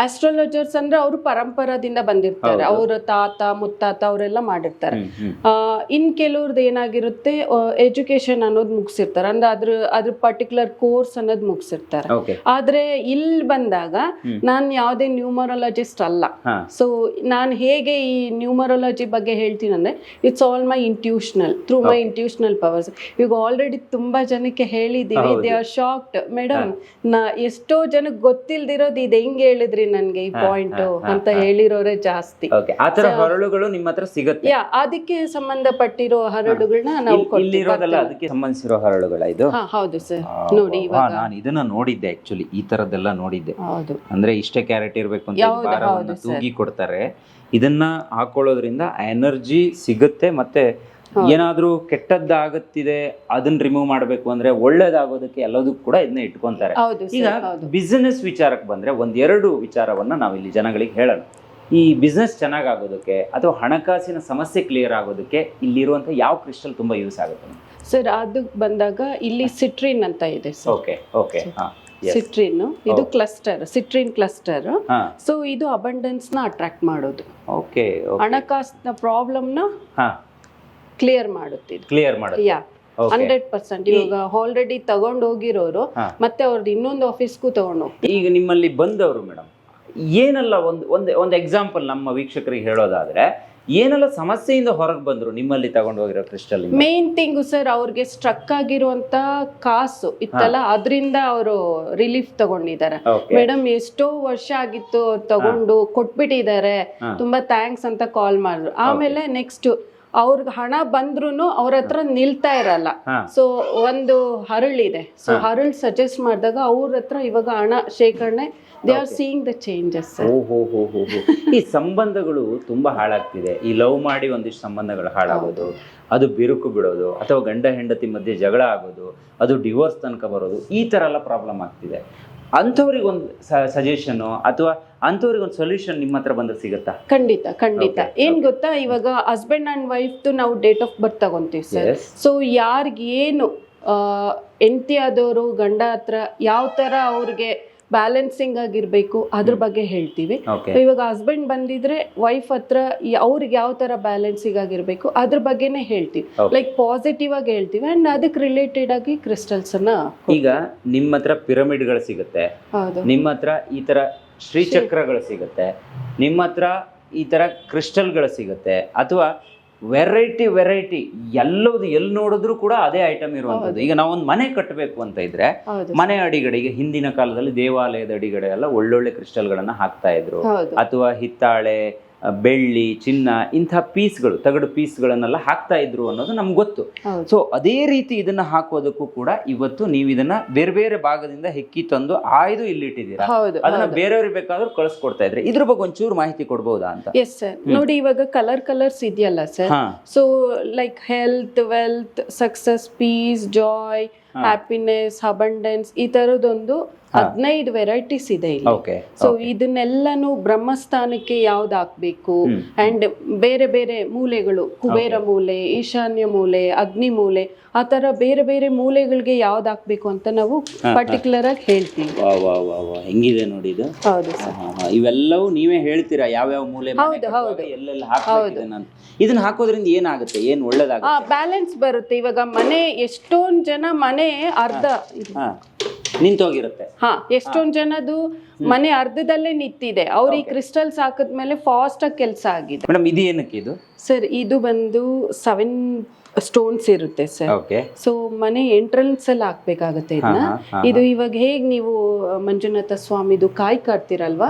ಆಸ್ಟ್ರಾಲಜರ್ಸ್ ಅಂದ್ರೆ ಅವರು ಪರಂಪರಾದಿಂದ ಬಂದಿರ್ತಾರೆ, ಅವ್ರ ತಾತ ಮುತ್ತಾತ ಅವರೆಲ್ಲ ಮಾಡಿರ್ತಾರೆ. ಇನ್ ಕೆಲವ್ರದ್ದು ಏನಾಗಿರುತ್ತೆ, ಎಜುಕೇಶನ್ ಅನ್ನೋದು ಮುಗಿಸಿರ್ತಾರೆ, ಅಂದ್ರೆ ಅದ್ರ ಪರ್ಟಿಕ್ಯುಲರ್ ಕೋರ್ಸ್ ಅನ್ನೋದು ಮುಗಿಸಿರ್ತಾರೆ. ಆದ್ರೆ ಇಲ್ಲಿ ಬಂದಾಗ ನಾನ್ ಯಾವ್ದೇ ನ್ಯೂಮರಾಲಜಿಸ್ಟ್ ಅಲ್ಲ. ಸೊ ನಾನು ಹೇಗೆ ಈ ನ್ಯೂಮರಾಲಜಿ ಬಗ್ಗೆ ಹೇಳ್ತೀನಿ ಅಂದ್ರೆ, it's all my intuitional, through my intuitional powers. ಈಗ ಆಲ್ರೆಡಿ ತುಂಬಾ ಜನಕ್ಕೆ ಹೇಳಿದೀವಿ, ದೇ ಆರ್ ಶಾಕ್ಡ್, ಮೇಡಮ್ ಎಷ್ಟೋ ಜನಕ್ಕೆ ಗೊತ್ತಿಲ್ದಿರೋದು ಇದು ಹೆಂಗ್ ಹೇಳಿದ್ರಿ ನನ್ಗೆ ಈ ಪಾಯಿಂಟ್ ಅಂತ ಹೇಳಿರೋರೇ ಜಾಸ್ತಿ. ಹರಳುಗಳು ನಿಮ್ಮ ಹತ್ರ ಸಿಗುತ್ತೆ, ಅದಕ್ಕೆ ಸಂಬಂಧಪಟ್ಟಿರೋ ಹರಳುಗಳನ್ನ ನಾವು ಅದಕ್ಕೆ ಸಂಬಂಧಿಸಿರೋ ಹರಳುಗಳ ಇದು? ಹೌದು ಸರ್. ನೋಡಿ ಇವಾಗ ನಾನು ಇದನ್ನ ನೋಡಿದ್ದೆ, ಆಕ್ಚುಲಿ ಈ ತರದ್ದೆಲ್ಲ ನೋಡಿದ್ದೆ. ಅಂದ್ರೆ ಇಷ್ಟೇ ಕ್ಯಾರೆಟ್ ಇರ್ಬೇಕು ಅಂತ ತೂಗಿ ಕೊಡ್ತಾರೆ. ಇದನ್ನ ಹಾಕೊಳ್ಳೋದ್ರಿಂದ ಎನರ್ಜಿ ಸಿಗುತ್ತೆ, ಮತ್ತೆ ಏನಾದ್ರೂ ಕೆಟ್ಟದ್ದಾಗುತ್ತಿದೆ ಅದನ್ನ ರಿಮೂವ್ ಮಾಡಬೇಕು ಅಂದ್ರೆ ಒಳ್ಳೇದಾಗೋದಕ್ಕೆ ಎಲ್ಲದಕ್ಕೂ ಕೂಡ ಇದನ್ನ ಇಟ್ಕೊಂತಾರೆ. ಈಗ ಬಿಸಿನೆಸ್ ವಿಚಾರಕ್ಕೆ ಬಂದ್ರೆ ಒಂದೆರಡು ವಿಚಾರವನ್ನ ನಾವಿಲ್ಲಿ ಜನಗಳಿಗೆ ಹೇಳೋಣ. ಈ ಬಿಸ್ನೆಸ್ ಚೆನ್ನಾಗಾಗೋದಕ್ಕೆ ಅಥವಾ ಹಣಕಾಸಿನ ಸಮಸ್ಯೆ ಕ್ಲಿಯರ್ ಆಗೋದಕ್ಕೆ ಇಲ್ಲಿರುವಂತಹ ಯಾವ ಕ್ರಿಸ್ಟಲ್ ತುಂಬಾ ಯೂಸ್ ಆಗುತ್ತೆ ಸರ್? ಅದಕ್ಕೆ ಬಂದಾಗ ಇಲ್ಲಿ ಸಿಟ್ರಿನ್ ಅಂತ ಇದೆ ಸರ್. ಓಕೆ ಸಿಟ್ರಿನ್ ಇದು ಕ್ಲಸ್ಟರ್, ಸಿಟ್ರಿನ್ ಕ್ಲಸ್ಟರ್. ಸೊ ಇದು ಅಬಂಡೆನ್ಸ್ ನ ಅಟ್ರಾಕ್ಟ್ ಮಾಡೋದು, ಹಣಕಾಸಿನ ಪ್ರಾಬ್ಲಮ್ ನ ಕ್ಲಿಯರ್ ಮಾಡುತ್ತೆ. 100%. ಇವಾಗ ಆಲ್ರೆಡಿ ತಗೊಂಡ್ ಹೋಗಿರೋರು ಮತ್ತೆ ಅವ್ರದ್ದು ಇನ್ನೊಂದು ಆಫೀಸ್ಗೂ ತಗೊಂಡು ಹೋಗ್ತಾರೆ. ಈಗ ನಿಮ್ಮಲ್ಲಿ ಬಂದವರು ಮೇಡಮ್ ಏನೆಲ್ಲ ಒಂದು ಎಕ್ಸಾಂಪಲ್ ನಮ್ಮ ವೀಕ್ಷಕರಿಗೆ ಹೇಳೋದಾದ್ರೆ, ಏನೆಲ್ಲ ಸಮಸ್ಯೆಯಿಂದ ಹೊರಗೆ ಬಂದ್ರು ನಿಮ್ಮಲ್ಲಿ ತಗೊಂಡು ಹೋಗಿರೋ ಕ್ರಿಸ್ಟಲ್? ಮೇನ್ ಥಿಂಗ್ ಸರ್, ಅವ್ರಿಗೆ ಸ್ಟ್ರಕ್ ಆಗಿರುವಂತ ಕಾಸು ಇತ್ತಲ್ಲ, ಅದರಿಂದ ಅವರು ರಿಲೀಫ್ ತಗೊಂಡಿದ್ದಾರೆ. ಮೇಡಮ್ ಎಷ್ಟೋ ವರ್ಷ ಆಗಿತ್ತು ತಗೊಂಡು ಕೊಟ್ಬಿಟ್ಟಿದ್ದಾರೆ, ತುಂಬಾ ಥ್ಯಾಂಕ್ಸ್ ಅಂತ ಕಾಲ್ ಮಾಡಿದ್ರು. ಆಮೇಲೆ ನೆಕ್ಸ್ಟ್ ಅವ್ರಿಗೆ ಹಣ ಬಂದ್ರು ಅವ್ರ ಹತ್ರ ನಿಲ್ತಾ ಇರಲ್ಲ. ಸೊ ಒಂದು ಹರಳಿದೆ, ಸೊ ಹರಳು ಸಜೆಸ್ಟ್ ಮಾಡಿದಾಗ ಅವ್ರ ಹತ್ರ ಇವಾಗ ಹಣ ಶೇಖರಣೆ, they are seeing the changes. ಈ ಸಂಬಂಧಗಳು ತುಂಬಾ ಹಾಳಾಗ್ತಿದೆ. ಈ ಲವ್ ಮಾಡಿ ಒಂದಿಷ್ಟು ಸಂಬಂಧಗಳು ಹಾಳಾಗೋದು, ಅದು ಬಿರುಕು ಬಿಡೋದು, ಅಥವಾ ಗಂಡ ಹೆಂಡತಿ ಮಧ್ಯೆ ಜಗಳ ಆಗೋದು, ಅದು ಡಿವೋರ್ಸ್ ತನಕ ಬರೋದು, ಈ ತರ ಎಲ್ಲ ಪ್ರಾಬ್ಲಮ್ ಆಗ್ತಿದೆ. ಅಂಥವ್ರಿಗೊಂದು ಸಜೆಷನ್ ಅಥವಾ ಅಂಥವ್ರಿಗೊಂದು ಸೊಲ್ಯೂಷನ್ ನಿಮ್ಮ ಹತ್ರ ಬಂದ್ರೆ ಸಿಗುತ್ತಾ? ಖಂಡಿತ. ಏನ್ ಗೊತ್ತಾ, ಇವಾಗ ಹಸ್ಬೆಂಡ್ ಅಂಡ್ ವೈಫ್ ನಾವು ಡೇಟ್ ಆಫ್ ಬರ್ತ್ ತಗೊಂತೀವಿ ಸರ್. ಸೊ ಯಾರಿಗೇನು ಹೆಂಡತಿ ಆದವರು ಗಂಡ ಹತ್ರ ಯಾವ ತರ ಅವ್ರಿಗೆ ಬ್ಯಾಲೆನ್ಸಿಂಗ್ ಆಗಿರ್ಬೇಕು ಅದ್ರ ಬಗ್ಗೆ ಹೇಳ್ತೀವಿ. ಇವಾಗ ಹಸ್ಬೆಂಡ್ ಬಂದಿದ್ರೆ ವೈಫ್ ಹತ್ರ ಅವ್ರಿಗೆ ಯಾವ ತರ ಬ್ಯಾಲೆನ್ಸಿಂಗ್ ಆಗಿರ್ಬೇಕು ಅದ್ರ ಬಗ್ಗೆನೇ ಹೇಳ್ತೀವಿ. ಲೈಕ್ ಪಾಸಿಟಿವ್ ಆಗಿ ಹೇಳ್ತೀವಿ, ಅಂಡ್ ಅದಕ್ಕೆ ರಿಲೇಟೆಡ್ ಆಗಿ ಕ್ರಿಸ್ಟಲ್ಸ್ ಅನ್ನ. ಈಗ ನಿಮ್ಮ ಹತ್ರ ಪಿರಮಿಡ್ಗಳು ಸಿಗುತ್ತೆ, ನಿಮ್ಮ ಹತ್ರ ಈ ತರ ಶ್ರೀಚಕ್ರಗಳು ಸಿಗುತ್ತೆ, ನಿಮ್ಮ ಹತ್ರ ಈ ತರ ಕ್ರಿಸ್ಟಲ್ಗಳು ಸಿಗುತ್ತೆ, ಅಥವಾ ವೆರೈಟಿ ಎಲ್ಲದು ಎಲ್ಲಿ ನೋಡಿದ್ರು ಕೂಡ ಅದೇ ಐಟಮ್ ಇರುವಂತದ್ದು. ಈಗ ನಾವೊಂದು ಮನೆ ಕಟ್ಟಬೇಕು ಅಂತ ಇದ್ರೆ, ಮನೆ ಅಡಿಗಡೆಗೆ ಹಿಂದಿನ ಕಾಲದಲ್ಲಿ ದೇವಾಲಯದ ಅಡಿಗಡೆ ಎಲ್ಲ ಒಳ್ಳೊಳ್ಳೆ ಕ್ರಿಸ್ಟಲ್ಗಳನ್ನ ಹಾಕ್ತಾ ಇದ್ರು, ಅಥವಾ ಹಿತ್ತಾಳೆ, ಬೆಳ್ಳಿ, ಚಿನ್ನ, ಇಂಥ ಪೀಸ್ಗಳು, ತಗಡು ಪೀಸ್ಗಳನ್ನೆಲ್ಲ ಹಾಕ್ತಾ ಇದ್ರು ಅನ್ನೋದು ನಮ್ಗೆ ಗೊತ್ತು. ಸೊ ಅದೇ ರೀತಿ ಇದನ್ನ ಹಾಕೋದಕ್ಕೂ ಕೂಡ ಇವತ್ತು ನೀವು ಇದನ್ನ ಬೇರೆ ಬೇರೆ ಭಾಗದಿಂದ ಹೆಕ್ಕಿ ತಂದು ಆಯ್ದು ಇಲ್ಲಿಟ್ಟಿದ್ದೀರಾ, ಅದನ್ನ ಬೇರೆಯವ್ರಿಗೆ ಬೇಕಾದ್ರೂ ಕಳಿಸ್ಕೊಡ್ತಾ ಇದ್ರೆ ಇದ್ರ ಬಗ್ಗೆ ಒಂಚೂರು ಮಾಹಿತಿ ಕೊಡ್ಬೋದಾ ಅಂತ? Yes sir. ನೋಡಿ ಇವಾಗ ಕಲರ್ಸ್ ಇದೆಯಲ್ಲ sir, so like health, wealth, success, peace, joy, happiness, abundance, ಈ ತರದೊಂದು 15 ವೆರೈಟೀಸ್ ಇದೆ ಇಲ್ಲಿ. ಸೊ ಇದನ್ನೆಲ್ಲಾನು ಬ್ರಹ್ಮಸ್ಥಾನಕ್ಕೆ ಯಾವ್ದು ಹಾಕ್ಬೇಕು, ಅಂಡ್ ಬೇರೆ ಬೇರೆ ಮೂಲೆಗಳು, ಕುಬೇರ ಮೂಲೆ, ಈಶಾನ್ಯ ಮೂಲೆ, ಅಗ್ನಿ ಮೂಲೆ, ಆ ತರ ಬೇರೆ ಬೇರೆ ಮೂಲೆಗಳಿಗೆ ಯಾವ್ದು ಹಾಕ್ಬೇಕು ಅಂತ ನಾವು ಪರ್ಟಿಕ್ಯುಲರ್ ಆಗಿ ಹೇಳ್ತೀವಿ. ಹೆಂಗಿದೆ ನೋಡಿ ಇದು. ಹೌದು ಸರ್. ಇವೆಲ್ಲವೂ ನೀವೇ ಹೇಳ್ತೀರಾ ಯಾವ್ಯಾವ ಮೂಲೆ ಎಲ್ಲೆಲ್ಲ ಹಾಕಬೇಕು. ಇದನ್ನ ಹಾಕೋದ್ರಿಂದ ಏನಾಗುತ್ತೆ, ಏನ್ ಒಳ್ಳೇದಾಗುತ್ತೆ? ಬ್ಯಾಲೆನ್ಸ್ ಬರುತ್ತೆ. ಇವಾಗ ಮನೆ ಎಷ್ಟೊಂದ್ ಜನ ಮನೆ ಅರ್ಧ ನಿಂತೋಗಿರುತ್ತೆ. ಎಷ್ಟೊಂದ್ ಜನದು ಮನೆ ಅರ್ಧದಲ್ಲೇ ನಿಂತಿದೆ, ಅವ್ರು ಈ ಕ್ರಿಸ್ಟಲ್ಸ್ ಹಾಕಿದ್ಮೇಲೆ ಫಾಸ್ಟ್ ಆಗಿ ಕೆಲಸ ಆಗಿದೆ. ಮೇಡಮ್ ಇದು ಏನಕ್ಕೆ ಇದು? ಸರ್ ಇದು ಬಂದು 7 ಸ್ಟೋನ್ಸ್ ಇರುತ್ತೆ ಸರ್. ಸೊ ಮನೆ ಎಂಟ್ರೆನ್ಸ್ ಅಲ್ಲಿ ಹಾಕ್ಬೇಕಾಗತ್ತೆ ಇದನ್ನ. ಇದು ಇವಾಗ ಹೇಗ್ ನೀವು ಮಂಜುನಾಥ ಸ್ವಾಮಿದು ಕಾಯಿ ಕಟ್ತಿರಲ್ವಾ,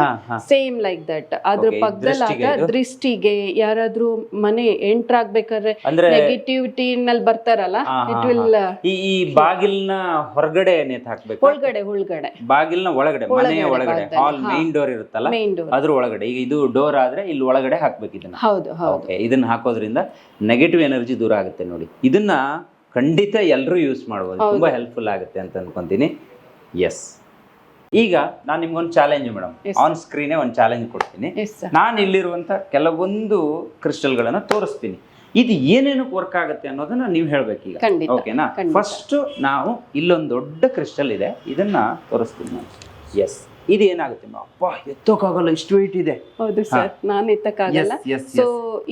ಸೇಮ್ ಲೈಕ್ ದಟ್. ಅದ್ರ ಪಕ್ಕದಲ್ಲಿ ದೃಷ್ಟಿಗೆ ಯಾರಾದ್ರೂ ಮನೆ ಎಂಟರ್ ಆಗ್ಬೇಕಾದ್ರೆ ನೆಗೆಟಿವಿಟಿ ನಲ್ಲಿ ಬರ್ತಾರಲ್ಲ, ಇಟ್ ವಿಲ್ ಈ ಬಾಗಿಲ್ನ ಹೊರಗಡೆ ಹಾಕ್ಬೇಕು, ಒಳಗಡೆ ಬಾಗಿಲ್ನ ಒಳಗಡೆ, ಮನೆಯ ಒಳಗಡೆ, ಹಾಲ್ ಮೇನ್ ಡೋರ್ ಇರುತ್ತಲ್ಲ ಅದ್ರ ಒಳಗಡೆ. ಈಗ ಇದು ಡೋರ್ ಆದ್ರೆ ಇಲ್ಲಿ ಒಳಗಡೆ ಹಾಕ್ಬೇಕು ಇದನ್ನ. ಹೌದು. ಇದನ್ನ ಹಾಕೋದ್ರಿಂದ ನೆಗೆಟಿವ್ ಎನರ್ಜಿ ದೂರ ಆಗುತ್ತೆ. ನೋಡಿ ಇದನ್ನ ಖಂಡಿತ ಎಲ್ಲರೂ ಯೂಸ್ ಮಾಡಬಹುದು, ತುಂಬಾ ಹೆಲ್ಪ್ಫುಲ್ ಆಗುತ್ತೆ ಅಂತ ಅನ್ಕೊಂತೀನಿ. ಎಸ್ ಈಗ ನಾನು ನಿಮ್ಗೊಂದು ಚಾಲೆಂಜ್ ಮೇಡಮ್, ಆನ್ ಸ್ಕ್ರೀನೇ ಒಂದು ಚಾಲೆಂಜ್ ಕೊಡ್ತೀನಿ. Yes sir. ನಾನು ಇಲ್ಲಿರುವಂತ ಕೆಲವೊಂದು ಕ್ರಿಸ್ಟಲ್ಗಳನ್ನ ತೋರಿಸ್ತೀನಿ. ಇದು ಏನೇನಕ್ಕೆ ವರ್ಕ್ ಆಗುತ್ತೆ ಅನ್ನೋದನ್ನ ನೀವು ಹೇಳ್ಬೇಕು ಈಗ. ಖಂಡಿತ, ಓಕೆನಾ? ಫಸ್ಟ್ ನಾವು ಇಲ್ಲೊಂದು ದೊಡ್ಡ ಕ್ರಿಸ್ಟಲ್ ಇದೆ, ಇದನ್ನ ತೋರಿಸ್ತೀನಿ ನಾನು. ಎಸ್, ಇದು ಏನಾಗುತ್ತೆ ಮೇಡಮ್? ಅಪ್ಪ, ಎತ್ತೋಕ್ಕಾಗಲ್ಲ, ಇಷ್ಟು ವೆಯ್ಟ್ ಇದೆ. ಹೌದು ಸರ್, ನಾನು ಎತ್ತಕ್ಕಾಗಲ್ಲ. ಸೊ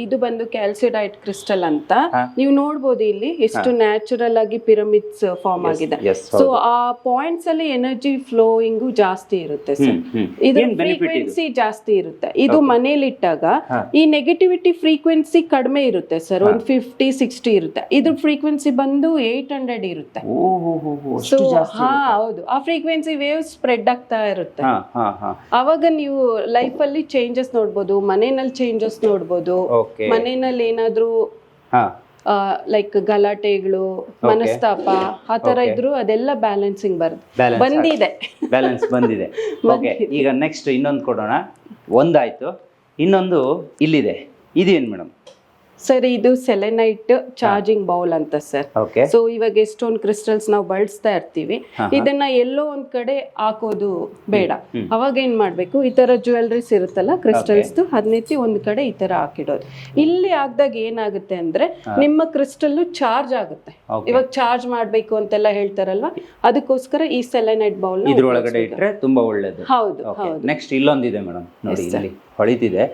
ಇದು ಬಂದು ಕ್ಯಾಲ್ಸಿಡೈಟ್ ಕ್ರಿಸ್ಟಲ್ ಅಂತ ನೀವು ನೋಡ್ಬೋದು. ಇಲ್ಲಿ ಎಷ್ಟು ನ್ಯಾಚುರಲ್ ಆಗಿ ಪಿರಮಿಡ್ಸ್ ಫಾರ್ಮ್ ಆಗಿದೆ. ಸೊ ಆ ಪಾಯಿಂಟ್ಸ್ ಅಲ್ಲಿ ಎನರ್ಜಿ ಫ್ಲೋಯಿಂಗು ಜಾಸ್ತಿ ಇರುತ್ತೆ ಸರ್. ಇದು ಫ್ರೀಕ್ವೆನ್ಸಿ ಜಾಸ್ತಿ ಇರುತ್ತೆ. ಇದು ಮನೇಲಿ ಇಟ್ಟಾಗ ಈ ನೆಗೆಟಿವಿಟಿ ಫ್ರೀಕ್ವೆನ್ಸಿ ಕಡಿಮೆ ಇರುತ್ತೆ ಸರ್, ಒಂದು 50-60 ಇರುತ್ತೆ. ಇದ್ರ ಫ್ರೀಕ್ವೆನ್ಸಿ ಬಂದು 800 ಇರುತ್ತೆ. ಸೊ ಹೌದು, ಆ ಫ್ರೀಕ್ವೆನ್ಸಿ ವೇವ್ ಸ್ಪ್ರೆಡ್ ಆಗ್ತಾ ಇರುತ್ತೆ. ಅವಾಗ ನೀವು ಲೈಫ್ ಅಲ್ಲಿ ಚೇಂಜಸ್ ನೋಡ್ಬೋದು, ಮನೆಯಲ್ಲಿ ಚೇಂಜಸ್ ನೋಡ್ಬೋದು. ಮನೆಯಲ್ಲಿ ಏನಾದ್ರೂ ಲೈಕ್ ಗಲಾಟೆಗಳು, ಮನಸ್ತಾಪ ಆ ತರ ಇದ್ರು ಅದೆಲ್ಲ ಬ್ಯಾಲೆನ್ಸಿಂಗ್ ಬಂದಿದೆ. ಬ್ಯಾಲೆನ್ಸ್ ಬಂದಿದೆ. ಓಕೆ, ಈಗ ನೆಕ್ಸ್ಟ್ ಇನ್ನೊಂದು ಕೊಡೋಣ. ಒಂದಾಯ್ತು, ಇನ್ನೊಂದು ಇಲ್ಲಿದೆ. ಇದೇನು ಮೇಡಮ್? ಸರ್ ಇದು ಸೆಲೆನೈಟ್ ಚಾರ್ಜಿಂಗ್ ಬೌಲ್ ಅಂತ ಸರ್. ಸೊ ಇವಾಗ ಎಷ್ಟೊಂದು ಕ್ರಿಸ್ಟಲ್ಸ್ ನಾವು ಬಳಸ್ತಾ ಇರ್ತೀವಿ, ಇದನ್ನ ಎಲ್ಲೋ ಒಂದ್ ಕಡೆ ಹಾಕೋದು ಬೇಡ. ಅವಾಗ ಏನ್ ಮಾಡ್ಬೇಕು, ಈ ತರ ಜ್ಯುವೆಲ್ರೀಸ್ ಇರುತ್ತಲ್ಲ ಕ್ರಿಸ್ಟಲ್ಸ್, ಅದನ್ನೆತ್ತಿ ಒಂದ್ ಕಡೆ ಈ ತರ ಹಾಕಿಡೋದು. ಇಲ್ಲಿ ಹಾಕ್ದಾಗ ಏನಾಗುತ್ತೆ ಅಂದ್ರೆ ನಿಮ್ಮ ಕ್ರಿಸ್ಟಲ್ ಚಾರ್ಜ್ ಆಗುತ್ತೆ. ಇವಾಗ ಚಾರ್ಜ್ ಮಾಡ್ಬೇಕು ಅಂತೆಲ್ಲ ಹೇಳ್ತಾರಲ್ವಾ, ಅದಕ್ಕೋಸ್ಕರ ಈ ಸೆಲೆನೈಟ್ ಬೌಲ್ ಇದ್ರೊಳಗಡೆ ಇಟ್ರೆ ತುಂಬಾ ಒಳ್ಳೇದು. ಹೌದು ಹೌದು. ನೆಕ್ಸ್ಟ್ ಇಲ್ಲೊಂದಿದೆ ಮೇಡಮ್, ನೋಡಿ ಇಲ್ಲಿ ಹೊಳಿತಿದೆ.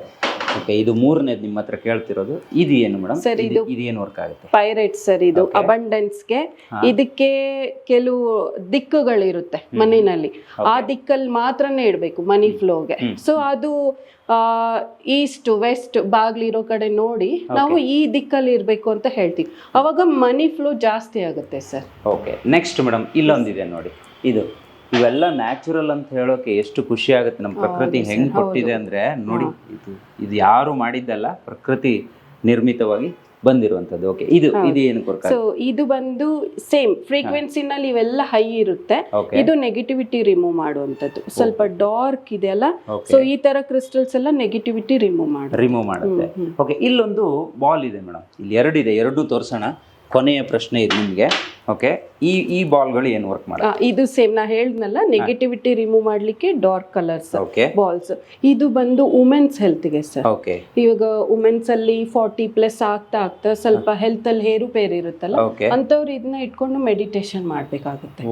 ಓಕೆ, ಇದು ಮೂರನೇದು ನಿಮ್ಮ ಹತ್ರ ಕೇಳ್ತಿರೋದು. ಇದು ಏನು ಮೇಡಮ್? ಸರ್ ಇದು ಏನು ವರ್ಕ್ ಆಗುತ್ತೆ? Pirate sir. ಇದು ಅಬಂಡೆನ್ಸ್ಗೆ, ಇದಕ್ಕೆ ಕೆಲವು ದಿಕ್ಕುಗಳಿರುತ್ತೆ ಮನೆಯಲ್ಲಿ, ಆ ದಿಕ್ಕಲ್ಲಿ ಮಾತ್ರನೇ ಇಡಬೇಕು ಮನಿ ಫ್ಲೋಗೆ. ಸೊ ಅದು ಈಸ್ಟ್ ವೆಸ್ಟ್ ಬಾಗ್ಲಿರೋ ಕಡೆ ನೋಡಿ ನಾವು ಈ ದಿಕ್ಕಲ್ಲಿ ಇರಬೇಕು ಅಂತ ಹೇಳ್ತೀವಿ. ಅವಾಗ ಮನಿ ಫ್ಲೋ ಜಾಸ್ತಿ ಆಗುತ್ತೆ ಸರ್. ಓಕೆ, ನೆಕ್ಸ್ಟ್ ಮೇಡಮ್ ಇಲ್ಲೊಂದಿದೆ ನೋಡಿ. ಇವೆಲ್ಲ ನ್ಯಾಚುರಲ್ ಅಂತ ಹೇಳೋಕೆ ಎಷ್ಟು ಖುಷಿ ಆಗುತ್ತೆ. ನಮ್ಮ ಪ್ರಕೃತಿ ಹೆಂಗ್ ಕೊಟ್ಟಿದೆ ಅಂದ್ರೆ ನೋಡಿ, ಇದು ಯಾರು ಮಾಡಿದ್ದಲ್ಲ, ಪ್ರಕೃತಿ ನಿರ್ಮಿತವಾಗಿ ಬಂದಿರುವಂತದ್ದು. ಓಕೆ, ಇದು ಏನು ಕೊಡ್ತಾರೆ? ಸೊ ಇದು ಬಂದು ಸೇಮ್ ಫ್ರೀಕ್ವೆನ್ಸಿನಲ್ಲಿ ಇವೆಲ್ಲ ಹೈ ಇರುತ್ತೆ. ಇದು ನೆಗೆಟಿವಿಟಿ ರಿಮೂವ್ ಮಾಡುವಂತದ್ದು. ಸ್ವಲ್ಪ ಡಾರ್ಕ್ ಇದೆ ಅಲ್ಲ, ಸೊ ಈ ತರ ಕ್ರಿಸ್ಟಲ್ಸ್ ಎಲ್ಲ ನೆಗೆಟಿವಿಟಿ ರಿಮೂವ್ ಮಾಡುತ್ತೆ. ಓಕೆ, ಇಲ್ಲೊಂದು ಬಾಲ್ ಇದೆ ಮೇಡಮ್, ಇಲ್ಲಿ ಎರಡಿದೆ, ಎರಡೂ ತೋರ್ಸೋಣ. ಕೊನೆಯ ಪ್ರಶ್ನೆ ಇದು ನಿಮ್ಗೆ. ಓಕೆ, ಈ ಬಾಲ್ಗಳು ಏನು ವರ್ಕ್ ಮಾಡುತ್ತೆ? ಇದು ಸೇಮ್ ನಾ ಹೇಳಿದ್ನಲ್ಲ, ನೆಗೆಟಿವಿಟಿ ರಿಮೂವ್ ಮಾಡ್ಲಿಕ್ಕೆ ಡಾರ್ಕ್ ಕಲರ್ಸ್ ಬಾಲ್ಸ್. ಇದು ಬಂದು ವುಮೆನ್ಸ್ ಹೆಲ್ತ್ಗೆ ಸರ್. ಇವಾಗ ವುಮೆನ್ಸ್ ಅಲ್ಲಿ 40+ ಆಗ್ತಾ ಸ್ವಲ್ಪ ಹೆಲ್ತ್ ಅಲ್ಲಿ ಹೇರುಪೇರು ಇರುತ್ತಲ್ಲ, ಅಂತವ್ರು ಇದನ್ನ ಇಟ್ಕೊಂಡು ಮೆಡಿಟೇಷನ್ ಮಾಡ್ಬೇಕಾಗುತ್ತೆ.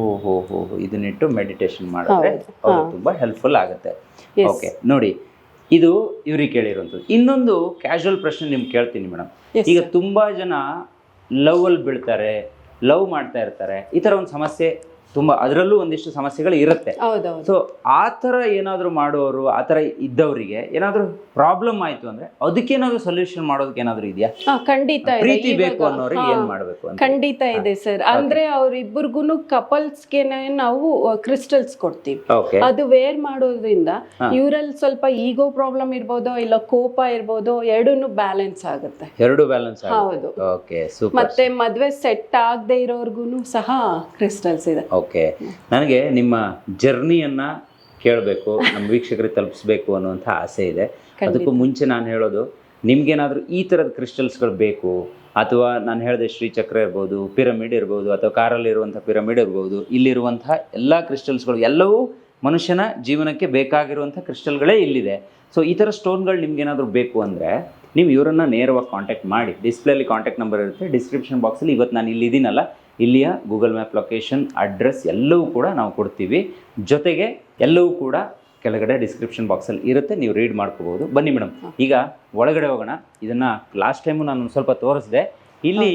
ಇದನ್ನಿಟ್ಟು ಮೆಡಿಟೇಷನ್ ಮಾಡಿದ್ರೆ ತುಂಬಾ ಹೆಲ್ಪ್ಫುಲ್ ಆಗುತ್ತೆ. ಓಕೆ, ನೋಡಿ ಇದು ಇವ್ರಿಗೆ ಕೇಳಿರುವಂಥದ್ದು. ಇನ್ನೊಂದು ಕ್ಯಾಶುವಲ್ ಪ್ರಶ್ನೆ ನಿಮ್ಗೆ ಕೇಳ್ತೀನಿ ಮೇಡಮ್. ಈಗ ತುಂಬಾ ಜನ ಲವ್ ಅಲ್ಲಿ ಬೀಳ್ತಾರೆ, ಲವ್ ಮಾಡ್ತಾ ಇರ್ತಾರೆ, ಈ ತರ ಒಂದು ಸಮಸ್ಯೆ ತುಂಬಾ, ಅದರಲ್ಲೂ ಒಂದಿಷ್ಟು ಸಮಸ್ಯೆಗಳು ಇರುತ್ತೆ. ಸೊ ಆ ತರ ಏನಾದ್ರು ಮಾಡುವವರು, ಆ ತರ ಇದ್ದವರಿಗೆ ಏನಾದ್ರು ಪ್ರಾಬ್ಲಮ್ ಆಯ್ತು ಅಂದ್ರೆ ಅದಕ್ಕೇನಾದ್ರು ಸೊಲ್ಯೂಷನ್ ಮಾಡೋದಕ್ಕೆ ಏನಾದ್ರು ಇದೆಯಾ? ಖಂಡಿತ ಪ್ರೀತಿ ಬೇಕು ಅನ್ನೋರಿಗೆ ಏನ್ ಮಾಡ್ಬೇಕು? ಖಂಡಿತ ಇದೆ ಸರ್. ಅಂದ್ರೆ ಅವ್ರಿಬ್ಬರಿಗೂ ಕಪಲ್ಸ್ಗೆ ನಾವು ಕ್ರಿಸ್ಟಲ್ಸ್ ಕೊಡ್ತೀವಿ. ಅದು ವೇರ್ ಮಾಡೋದ್ರಿಂದ ಇವರಲ್ಲಿ ಸ್ವಲ್ಪ ಈಗೋ ಪ್ರಾಬ್ಲಮ್ ಇರ್ಬೋದು, ಇಲ್ಲ ಕೋಪ ಇರ್ಬೋದು, ಎರಡೂ ಬ್ಯಾಲೆನ್ಸ್ ಆಗುತ್ತೆ. ಹೌದು. ಮತ್ತೆ ಮದ್ವೆ ಸೆಟ್ ಆಗದೆ ಇರೋರ್ಗು ಸಹ ಕ್ರಿಸ್ಟಲ್ಸ್ ಇದೆ. ಓಕೆ, ನನಗೆ ನಿಮ್ಮ ಜರ್ನಿಯನ್ನ ಕೇಳಬೇಕು, ನಮ್ಮ ವೀಕ್ಷಕರಿಗೆ ತಲುಪಿಸ್ಬೇಕು ಅನ್ನುವಂಥ ಆಸೆ ಇದೆ. ಅದಕ್ಕೂ ಮುಂಚೆ ನಾನು ಹೇಳೋದು, ನಿಮ್ಗೇನಾದರೂ ಈ ಥರದ ಕ್ರಿಸ್ಟಲ್ಸ್ಗಳು ಬೇಕು, ಅಥವಾ ನಾನು ಹೇಳಿದೆ ಶ್ರೀಚಕ್ರ ಇರ್ಬೋದು, ಪಿರಮಿಡ್ ಇರ್ಬೋದು, ಅಥವಾ ಕಾರಲ್ಲಿರುವಂಥ ಪಿರಮಿಡ್ ಇರ್ಬೋದು, ಇಲ್ಲಿರುವಂಥ ಎಲ್ಲ ಕ್ರಿಸ್ಟಲ್ಸ್ಗಳು ಎಲ್ಲವೂ ಮನುಷ್ಯನ ಜೀವನಕ್ಕೆ ಬೇಕಾಗಿರುವಂಥ ಕ್ರಿಸ್ಟಲ್ಗಳೇ ಇಲ್ಲಿದೆ. ಸೊ ಈ ಥರ ಸ್ಟೋನ್ಗಳು ನಿಮ್ಗೇನಾದರೂ ಬೇಕು ಅಂದರೆ ನೀವು ಇವರನ್ನು ನೇರವಾಗಿ ಕಾಂಟ್ಯಾಕ್ಟ್ ಮಾಡಿ. ಡಿಸ್ಪ್ಲೇಲಿ ಕಾಂಟ್ಯಾಕ್ಟ್ ನಂಬರ್ ಇರುತ್ತೆ, ಡಿಸ್ಕ್ರಿಪ್ಷನ್ ಬಾಕ್ಸಲ್ಲಿ ಇವತ್ತು ನಾನು ಇಲ್ಲಿದ್ದೀನಲ್ಲ, ಇಲ್ಲಿಯ ಗೂಗಲ್ ಮ್ಯಾಪ್ ಲೊಕೇಶನ್, ಅಡ್ರೆಸ್ ಎಲ್ಲವೂ ಕೂಡ ನಾವು ಕೊಡ್ತೀವಿ. ಜೊತೆಗೆ ಎಲ್ಲವೂ ಕೂಡ ಕೆಳಗಡೆ ಡಿಸ್ಕ್ರಿಪ್ಷನ್ ಬಾಕ್ಸಲ್ಲಿ ಇರುತ್ತೆ, ನೀವು ರೀಡ್ ಮಾಡ್ಕೋಬಹುದು. ಬನ್ನಿ ಮೇಡಮ್, ಈಗ ಒಳಗಡೆ ಹೋಗೋಣ. ಇದನ್ನು ಲಾಸ್ಟ್ ಟೈಮು ನಾನು ಸ್ವಲ್ಪ ತೋರಿಸಿದೆ. ಇಲ್ಲಿ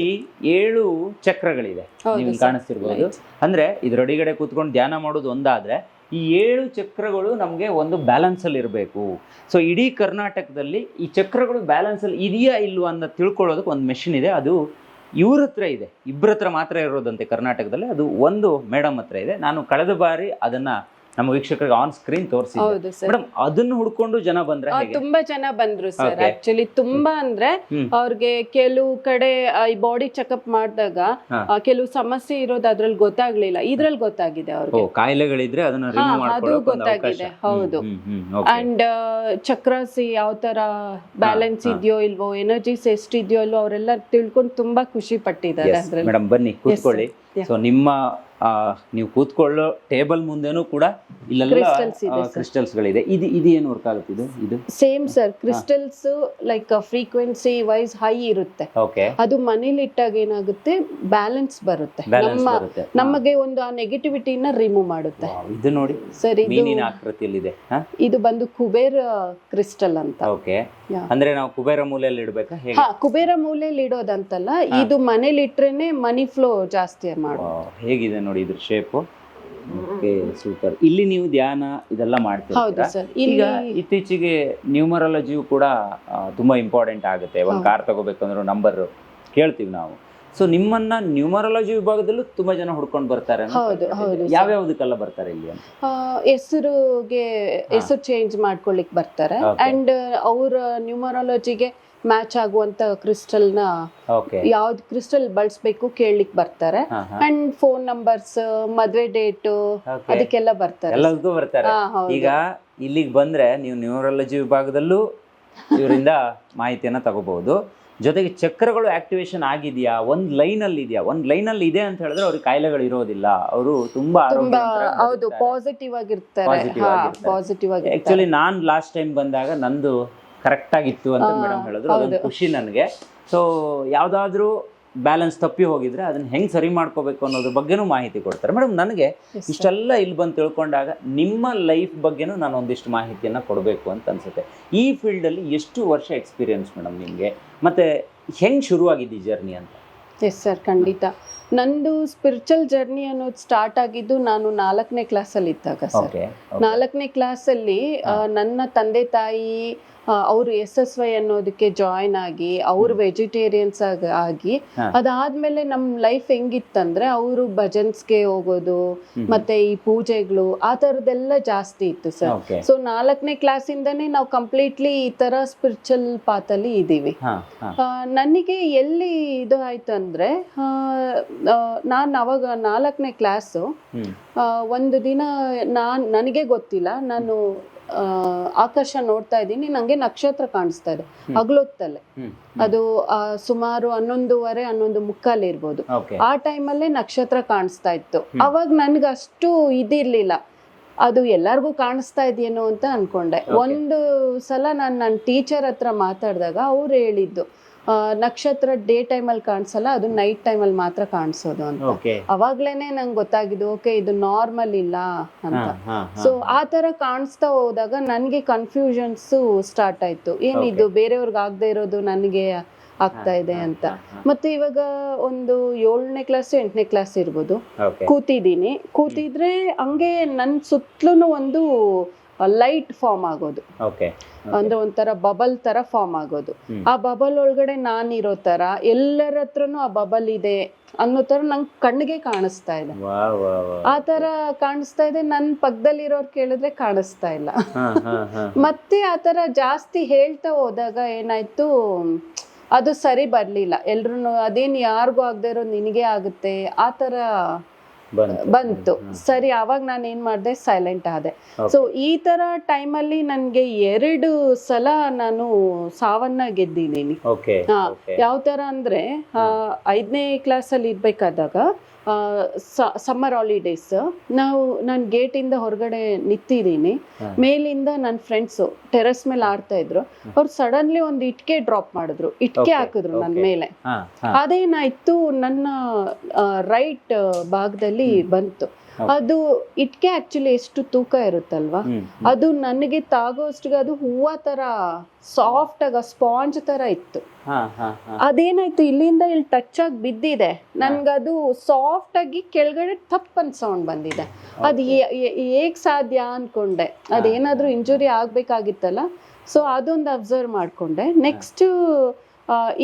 7 ಚಕ್ರಗಳಿದೆ, ನೀವು ಕಾಣಿಸ್ತಿರ್ಬೋದು. ಅಂದರೆ ಇದರೊಳಗಡೆ ಕೂತ್ಕೊಂಡು ಧ್ಯಾನ ಮಾಡೋದು ಒಂದಾದರೆ, ಈ 7 ಚಕ್ರಗಳು ನಮಗೆ ಒಂದು ಬ್ಯಾಲೆನ್ಸಲ್ಲಿ ಇರಬೇಕು. ಸೊ ಇಡೀ ಕರ್ನಾಟಕದಲ್ಲಿ ಈ ಚಕ್ರಗಳು ಬ್ಯಾಲೆನ್ಸಲ್ಲಿ ಇದೆಯಾ ಇಲ್ವಾ ಅಂತ ತಿಳ್ಕೊಳ್ಳೋದಕ್ಕೆ ಒಂದು ಮೆಷಿನ್ ಇದೆ. ಅದು ಇವ್ರ ಹತ್ರ ಇದೆ, ಇಬ್ಬರ ಹತ್ರ ಮಾತ್ರ ಇರೋದಂತೆ ಕರ್ನಾಟಕದಲ್ಲಿ. ಅದು ಒಂದು ಮೇಡಮ್ ಹತ್ರ ಇದೆ. ನಾನು ಕಳೆದ ಬಾರಿ ಅದನ್ನ ನಮ್ಮ ವೀಕ್ಷಕರಿಗೆ ಆನ್ ಸ್ಕ್ರೀನ್ ತೋರಿಸಿದ್ದೆ ಮೇಡಮ್. ಅದನ್ನ ಹುಡ್ಕೊಂಡು ಜನ ಬಂದ್ರೆ ತುಂಬಾ ಜನ ಬಂದ್ರು ಸರ್. ಆಕ್ಚುಲಿ ತುಂಬಾ ಅಂದ್ರೆ ಅವ್ರಿಗೆ ಕೆಲವು ಕಡೆ ಈ ಬಾಡಿ ಚೆಕ್ಅಪ್ ಮಾಡಿದಾಗ ಕೆಲವು ಸಮಸ್ಯೆ ಇರೋದು ಅದ್ರಲ್ಲಿ ಗೊತ್ತಾಗ್ಲಿಲ್ಲ, ಇದ್ರಲ್ಲಿ ಗೊತ್ತಾಗಿದೆ ಅವ್ರಿಗೆ. ಕಾಯಿಲೆಗಳಿದ್ರೆ ಅದನ್ನ ಅದು ಗೊತ್ತಾಗಿದೆ. ಹೌದು. ಅಂಡ್ ಚಕ್ರಾಸ್ ಯಾವ ತರ ಬ್ಯಾಲೆನ್ಸ್ ಇದೆಯೋ ಇಲ್ವೋ, ಎನರ್ಜೀಸ್ ಎಷ್ಟಿದೆಯೋ ಇಲ್ವೋ ಅವರೆಲ್ಲ ತಿಳ್ಕೊಂಡು ತುಂಬಾ ಖುಷಿ ಪಟ್ಟಿದ್ದಾರೆ. ಮೇಡಮ್ ಬನ್ನಿ ಕೂತ್ಕೊಳ್ಳಿ. ಸೊ ನಿಮ್ಮ ನೀವು ಕೂತ್ಕೊಳ್ಳೋ ಟೇಬಲ್ ಮುಂದೆನೂ ಕೂಡ ಇಲ್ಲೆಲ್ಲ Crystals ಇದೆ sir. ಕ್ರಿಸ್ಟಲ್ಸ್ಗಳಿದೆ. ಇದು ಏನು ವರ್ಕ್ ಆಗುತ್ತೆ ಇದು same sir, crystals like frequency wise high ಇರುತ್ತೆ. ಓಕೆ, ಅದು ಮನೇಲಿ ಇಟ್ಟಾಗ ಏನಾಗುತ್ತೆ, ಬ್ಯಾಲೆನ್ಸ್ ಬರುತ್ತೆ, ಬರುತ್ತೆ. ನಮಗೆ ಒಂದು ಆ ನೆಗೆಟಿವಿಟಿನ ರಿಮೂವ್ ಮಾಡುತ್ತೆ. ಇದು ನೋಡಿ ಸರ್, ಮೀನಿನ ಆಕೃತಿಯಲ್ಲಿದೆ. ಇದು ಬಂದು ಕುಬೇರ ಕ್ರಿಸ್ಟಲ್ ಅಂತ. ಓಕೆ, ಅಂದ್ರೆ ನಾವು ಕುಬೇರ ಮೂಲೆಯಲ್ಲಿ ಇಡ್ಬೇಕಾ ಹೇಗೆ? ಕುಬೇರ ಮೂಲೆಯಲ್ಲಿ ಇಡೋದಂತಲ್ಲ, ಇದು ಮನೇಲಿ ಇಟ್ರೇನೆ ಮನಿ ಫ್ಲೋ ಜಾಸ್ತಿ ಮಾಡುತ್ತೆ. ಹೇಗಿದೆ ನೋಡಿ ಇದ್ರ ಶೇಪು. Okay, super. ಇಲ್ಲಿ ನೀವು ಧ್ಯಾನ ಇದೆಲ್ಲ ಹೌದು ಮಾಡ್ತೀರಾ? ಸರ್. ಈಗ ಇತ್ತೀಚೆಗೆ ನ್ಯೂಮರಾಲಜಿಯು ಕೂಡ ತುಂಬಾ ಇಂಪಾರ್ಟೆಂಟ್ ಆಗುತ್ತೆ. ಒಂದು ಕಾರ್ ತಗೋಬೇಕಂದ್ರೆ ನಂಬರ್ ಕೇಳ್ತೀವಿ ನಾವು. ಸೊ ನಿಮ್ಮನ್ನ ನ್ಯೂಮರಾಲಜಿ ವಿಭಾಗದಲ್ಲೂ ತುಂಬಾ ಜನ ಹುಡ್ಕೊಂಡು ಬರ್ತಾರೆ. ಹೌದು ಹೌದು. ಯಾವ್ಯಾವ್ದಕ್ಕೆಲ್ಲ ಬರ್ತಾರೆ ಇಲ್ಲಿ ಅಂತ? ಹೆಸರು ಚೇಂಜ್ ಮಾಡ್ಕೊಳ್ಳಿಕ್ ಬರ್ತಾರೆ. ಅಂಡ್ ಅವ್ರ ನ್ಯೂಮರಾಲಜಿಗೆ ಮ್ಯಾಚ್ ಆಗುವಂತ ಕ್ರಿಸ್ಟಲ್ ನ ಯಾವ್ದು ಕ್ರಿಸ್ಟಲ್ ಬಳಸ್ಬೇಕು ಕೇಳಲಿಕ್ ಬರ್ತಾರೆ. ಅಂಡ್ ಫೋನ್ ನಂಬರ್ಸ್, ಮದ್ವೆ ಡೇಟ್, ಅದಕ್ಕೆಲ್ಲ ಬರ್ತಾರೆ. ಎಲ್ಲದಕ್ಕೂ ಬರ್ತಾರೆ. ಈಗ ಇಲ್ಲಿಗೆ ಬಂದ್ರೆ ನೀವು ನ್ಯೂಮರಾಲಜಿ ವಿಭಾಗದಲ್ಲೂ ಇವರಿಂದ ಮಾಹಿತಿಯನ್ನ ತಗೋಬಹುದು. ಜೊತೆಗೆ ಚಕ್ರಗಳು ಆಕ್ಟಿವೇಶನ್ ಆಗಿದೆಯಾ, ಒಂದ್ ಲೈನ್ ಅಲ್ಲಿ ಇದೆಯಾ, ಒಂದ್ ಲೈನ್ ಅಲ್ಲಿ ಇದೆ ಅಂತ ಹೇಳಿದ್ರೆ ಅವ್ರಿಗೆ ಕಾಯಿಲೆಗಳು ಇರೋದಿಲ್ಲ. ಅವರು ತುಂಬಾ ಹೌದು ಪಾಸಿಟಿವ್ ಆಗಿರ್ತಾರೆ. ಆಕ್ಚುಲಿ ನಾನ್ ಲಾಸ್ಟ್ ಟೈಮ್ ಬಂದಾಗ ನಂದು ಕರೆಕ್ಟ್ ಆಗಿತ್ತು ಅಂತ ಮೇಡಮ್ ಹೇಳಿದ್ರು. ಅದೊಂದು ಖುಷಿ ನನಗೆ. ಸೊ ಯಾವ್ದಾದ್ರು ಬ್ಯಾಲೆನ್ಸ್ ತಪ್ಪಿ ಹೋಗಿದ್ರೆ ಅದನ್ನ ಹೆಂಗ್ ಸರಿ ಮಾಡ್ಕೋಬೇಕು ಅನ್ನೋದ್ರ ಬಗ್ಗೆನೂ ಮಾಹಿತಿ ಕೊಡ್ತಾರೆ ಮೇಡಮ್. ನನಗೆ ಇಷ್ಟೆಲ್ಲ ಇಲ್ಲಿ ಬಂದು ತಿಳ್ಕೊಂಡಾಗ ನಿಮ್ಮ ಲೈಫ್ ಬಗ್ಗೆನೂ ನಾನು ಒಂದಿಷ್ಟು ಮಾಹಿತಿಯನ್ನ ಕೊಡಬೇಕು ಅಂತ ಅನ್ಸುತ್ತೆ. ಈ ಫೀಲ್ಡ್ ಅಲ್ಲಿ ಎಷ್ಟು ವರ್ಷ ಎಕ್ಸ್ಪೀರಿಯನ್ಸ್ ಮೇಡಮ್ ನಿಮ್ಗೆ, ಮತ್ತೆ ಹೆಂಗ್ ಶುರುವಾಗಿದ್ದು ಈ ಜರ್ನಿ ಅಂತ? ಎಸ್ ಸರ್, ಖಂಡಿತ. ನಂದು ಸ್ಪಿರಿಚುವಲ್ ಜರ್ನಿ ಅನ್ನೋದು ಸ್ಟಾರ್ಟ್ ಆಗಿದ್ದು ನಾನು 4ನೇ ಕ್ಲಾಸಲ್ಲಿ ಇದ್ದಾಗ ಸರ್. 4ನೇ ಕ್ಲಾಸಲ್ಲಿ ನನ್ನ ತಂದೆ ತಾಯಿ ಅವರು SSY ಅನ್ನೋದಕ್ಕೆ ಜಾಯಿನ್ ಆಗಿ ಅವರು ವೆಜಿಟೇರಿಯನ್ಸ್ ಆಗಿ ಅದಾದ್ಮೇಲೆ ನಮ್ ಲೈಫ್ ಹೆಂಗಿತ್ತಂದ್ರೆ ಅವರು ಭಜನ್ಸ್ಗೆ ಹೋಗೋದು ಮತ್ತೆ ಈ ಪೂಜೆಗಳು ಆ ತರದೆಲ್ಲ ಜಾಸ್ತಿ ಇತ್ತು ಸರ್. ಸೊ 4ನೇ ಕ್ಲಾಸಿಂದಾನೇ ನಾವು ಕಂಪ್ಲೀಟ್ಲಿ ಈ ತರ ಸ್ಪಿರಿಚುವಲ್ ಪಾತಲ್ಲಿ ಇದೀವಿ. ನನಗೆ ಎಲ್ಲಿ ಇದು ಆಯ್ತು ಅಂದ್ರೆ ನಾನು ಅವಾಗ 4ನೇ ಕ್ಲಾಸು ಒಂದು ದಿನ ನನಗೆ ಗೊತ್ತಿಲ್ಲ, ನಾನು ಆಕಾಶ ನೋಡ್ತಾ ಇದ್ದೀನಿ, ನಂಗೆ ನಕ್ಷತ್ರ ಕಾಣಿಸ್ತಾ ಇದೆ ಹಗಲೊತ್ತಲ್ಲೇ. ಅದು ಸುಮಾರು 11:15, 11:45 ಇರ್ಬೋದು. ಆ ಟೈಮಲ್ಲೇ ನಕ್ಷತ್ರ ಕಾಣಿಸ್ತಾ ಇತ್ತು. ಅವಾಗ ನನ್ಗೆ ಅಷ್ಟು ಇದಿರ್ಲಿಲ್ಲ, ಅದು ಎಲ್ಲರಿಗೂ ಕಾಣಿಸ್ತಾ ಇದೆಯೇನೋ ಅಂತ ಅನ್ಕೊಂಡೆ. ಒಂದು ಸಲ ನಾನು ನನ್ನ ಟೀಚರ್ ಹತ್ರ ಮಾತಾಡಿದಾಗ ಅವ್ರು ಹೇಳಿದ್ದು, ನಕ್ಷತ್ರ ಡೇ ಟೈಮಲ್ಲಿ ಕಾಣಿಸಲ್ಲ, ಅದು ನೈಟ್ ಟೈಮಲ್ಲಿ ಮಾತ್ರ ಕಾಣಿಸೋದು ಅಂತ. ಅವಾಗ್ಲೇನೆ ನಂಗೆ ಗೊತ್ತಾಗಿದ್ದು, ಓಕೆ ಇದು ನಾರ್ಮಲ್ ಇಲ್ಲ ಅಂತ. ಸೊ ಆ ತರ ಕಾಣಿಸ್ತಾ ಹೋದಾಗ ನನ್ಗೆ ಕನ್ಫ್ಯೂಷನ್ಸ್ ಸ್ಟಾರ್ಟ್ ಆಯ್ತು, ಏನಿದು ಬೇರೆಯವ್ರಿಗೆ ಆಗದೆ ಇರೋದು ನನಗೆ ಆಗ್ತಾ ಇದೆ ಅಂತ. ಮತ್ತೆ ಇವಾಗ ಒಂದು 7ನೇ ಕ್ಲಾಸ್ 8ನೇ ಕ್ಲಾಸ್ ಇರ್ಬೋದು, ಕೂತಿದ್ರೆ ಹಂಗೆ ನನ್ ಸುತ್ತಲೂ ಒಂದು ಲೈಟ್ ಫಾರ್ಮ್ ಆಗೋದು, ಅಂದ್ರೆ ಒಂಥರ ಬಬಲ್ ತರ ಫಾರ್ಮ್ ಆಗೋದು. ಆ ಬಬಲ್ ಒಳಗಡೆ ನಾನಿರೋ ತರ, ಎಲ್ಲರ ಹತ್ರನು ಆ ಬಬಲ್ ಇದೆ ಅನ್ನೋ ತರ ನಂಗೆ ಕಣ್ಣಿಗೆ ಕಾಣಿಸ್ತಾ ಇದೆ. ಆ ತರ ಕಾಣಿಸ್ತಾ ಇದೆ. ನನ್ ಪಕ್ಕದಲ್ಲಿರೋರು ಕೇಳಿದ್ರೆ ಕಾಣಿಸ್ತಾ ಇಲ್ಲ. ಮತ್ತೆ ಆ ತರ ಜಾಸ್ತಿ ಹೇಳ್ತಾ ಹೋದಾಗ ಏನಾಯ್ತು, ಅದು ಸರಿ ಬರ್ಲಿಲ್ಲ. ಎಲ್ರು ಅದೇನ್ ಯಾರಿಗೂ ಆಗದೆ ಇರೋದು ನಿನಗೆ ಆಗುತ್ತೆ ಆ ತರ ಬಂತು. ಸರಿ, ಅವಾಗ ನಾನು ಏನ್ ಮಾಡ್ದೆ, ಸೈಲೆಂಟ್ ಆದೆ. ಸೊ ಈ ತರ ಟೈಮಲ್ಲಿ ನನ್ಗೆ 2 ಸಲ ನಾನು ಸಾವನ್ನ ಗೆದ್ದಿದ್ದೀನಿ. ಯಾವ ತರ ಅಂದ್ರೆ 5ನೇ ಕ್ಲಾಸಲ್ಲಿ ಇರ್ಬೇಕಾದಾಗ ಸಮ್ಮರ್ ಹಾಲಿಡೇಸ್, ನಾನು ಗೇಟ್ ಇಂದ ಹೊರಗಡೆ ನಿಂತಿದ್ದೀನಿ, ಮೇಲಿಂದ ನನ್ನ ಫ್ರೆಂಡ್ಸ್ ಟೆರೆಸ್ ಮೇಲೆ ಆಡ್ತಾ ಇದ್ರು. ಅವ್ರು ಸಡನ್ಲಿ ಒಂದು ಇಟ್ಕೆ ಡ್ರಾಪ್ ಮಾಡಿದ್ರು, ಇಟ್ಕೆ ಹಾಕಿದ್ರು ನನ್ನ ಮೇಲೆ. ಅದೇನಾಯ್ತು, ನನ್ನ ರೈಟ್ ಭಾಗದಲ್ಲಿ ಬಂತು. ಅದು ಇಟ್ಕೆ ಆಕ್ಚುಲಿ ಎಷ್ಟು ತೂಕ ಇರುತ್ತಲ್ವಾ, ಅದು ನನಗೆ ತಾಗೋಷ್ಟಿಗೆ ಅದು ಹೂವ ತರ ಸಾಫ್ಟ್ ಆಗ ಸ್ಪಾಂಜ್ ತರ ಇತ್ತು. ಅದೇನಾಯ್ತು, ಇಲ್ಲಿಂದ ಇಲ್ಲಿ ಟಚ್ ಆಗಿ ಬಿದ್ದಿದೆ, ನನ್ಗದು ಸಾಫ್ಟ್ ಆಗಿ ಕೆಳಗಡೆ ತಪ್ಪನ್ ಸೌಂಡ್ ಬಂದಿದೆ. ಅದು ಹೇಗ್ ಸಾಧ್ಯ ಅನ್ಕೊಂಡೆ, ಅದೇನಾದ್ರೂ ಇಂಜುರಿ ಆಗ್ಬೇಕಾಗಿತ್ತಲ್ಲ. ಸೊ ಅದೊಂದು ಅಬ್ಸರ್ವ್ ಮಾಡ್ಕೊಂಡೆ. ನೆಕ್ಸ್ಟ್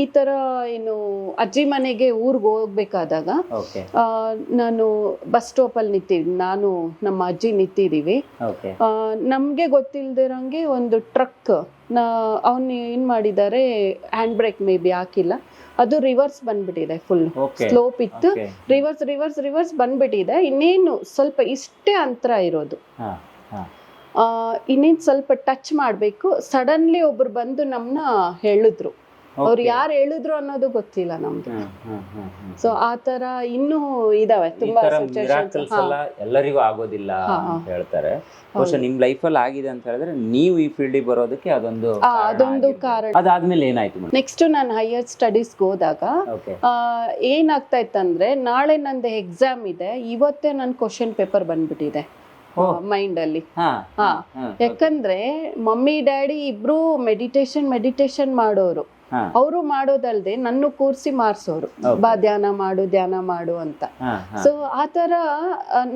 ಈ ತರ ಏನು ಅಜ್ಜಿ ಮನೆಗೆ ಊರ್ಗೆ ಹೋಗ್ಬೇಕಾದಾಗ ನಾನು ಬಸ್ ಸ್ಟಾಪ್ ಅಲ್ಲಿ ನಿಂತಿದ್ವಿ, ನಾನು ನಮ್ಮ ಅಜ್ಜಿ ನಿಂತಿದೀವಿ. ನಮ್ಗೆ ಗೊತ್ತಿಲ್ದಿರಂಗೆ ಒಂದು ಟ್ರಕ್ ಅವನ್ ಏನ್ ಮಾಡಿದ್ದಾರೆ, ಹ್ಯಾಂಡ್ ಬ್ರೇಕ್ ಮೇ ಬಿ ಹಾಕಿಲ್ಲ, ಅದು ರಿವರ್ಸ್ ಬಂದ್ಬಿಟ್ಟಿದೆ. ಫುಲ್ ಸ್ಲೋಪ್ ಇತ್ತು, ರಿವರ್ಸ್ ರಿವರ್ಸ್ ರಿವರ್ಸ್ ಬಂದ್ಬಿಟ್ಟಿದೆ. ಇನ್ನೇನು ಸ್ವಲ್ಪ ಇಷ್ಟೇ ಅಂತರ ಇರೋದು, ಇನ್ನೇನು ಸ್ವಲ್ಪ ಟಚ್ ಮಾಡಬೇಕು. ಸಡನ್ಲಿ ಒಬ್ರು ಬಂದು ನಮ್ಮನ್ನ ಹೇಳಿದ್ರು, ಅವ್ರು ಯಾರು ಹೇಳಿದ್ರು ಅನ್ನೋದು ಗೊತ್ತಿಲ್ಲ ನಮ್ಗೆ. ಸೊ ಆ ತರ ಇನ್ನೂ ಇದಾವೆ ತುಂಬಾ ಮಿರಾಕಲ್ಸ್ ಎಲ್ಲ ಎಲ್ಲರಿಗೂ ಆಗೋದಿಲ್ಲ ಅಂತ ಹೇಳ್ತಾರೆ. ಬಹುಶಃ ನಿಮ್ ಲೈಫಲ್ಲಿ ಆಗಿದೆ ಅಂತ ಹೇಳಿದ್ರೆ ನೀವು ಈ ಫೀಲ್ಡಿಗೆ ಬರೋದಕ್ಕೆ ಅದೊಂದು ಕಾರಣ. ಅದಾದ್ಮೇಲೆ ಏನಾಯ್ತು? ನೆಕ್ಸ್ಟ್ ನಾನು ಹೈಯರ್ ಸ್ಟಡೀಸ್ಗೆ ಹೋದಾಗ ಏನಾಗ್ತಾ ಇತ್ತಂದ್ರೆ, ನಾಳೆ ನಂದು ಎಕ್ಸಾಮ್ ಇದೆ, ಇವತ್ತೇ ನನ್ ಕ್ವಶನ್ ಪೇಪರ್ ಬಂದ್ಬಿಟ್ಟಿದೆ ಮೈಂಡ್ ಅಲ್ಲಿ. ಯಾಕಂದ್ರೆ ಮಮ್ಮಿ ಡ್ಯಾಡಿ ಇಬ್ರು ಮೆಡಿಟೇಷನ್ ಮಾಡೋರು. ಅವರು ಮಾಡೋದಲ್ದೆ ನನ್ನ ಕೂರ್ಸಿ ಮಾರ್ಸೋರು, ಬಾ ಧ್ಯಾನ ಮಾಡು ಅಂತ. ಸೊ ಆತರ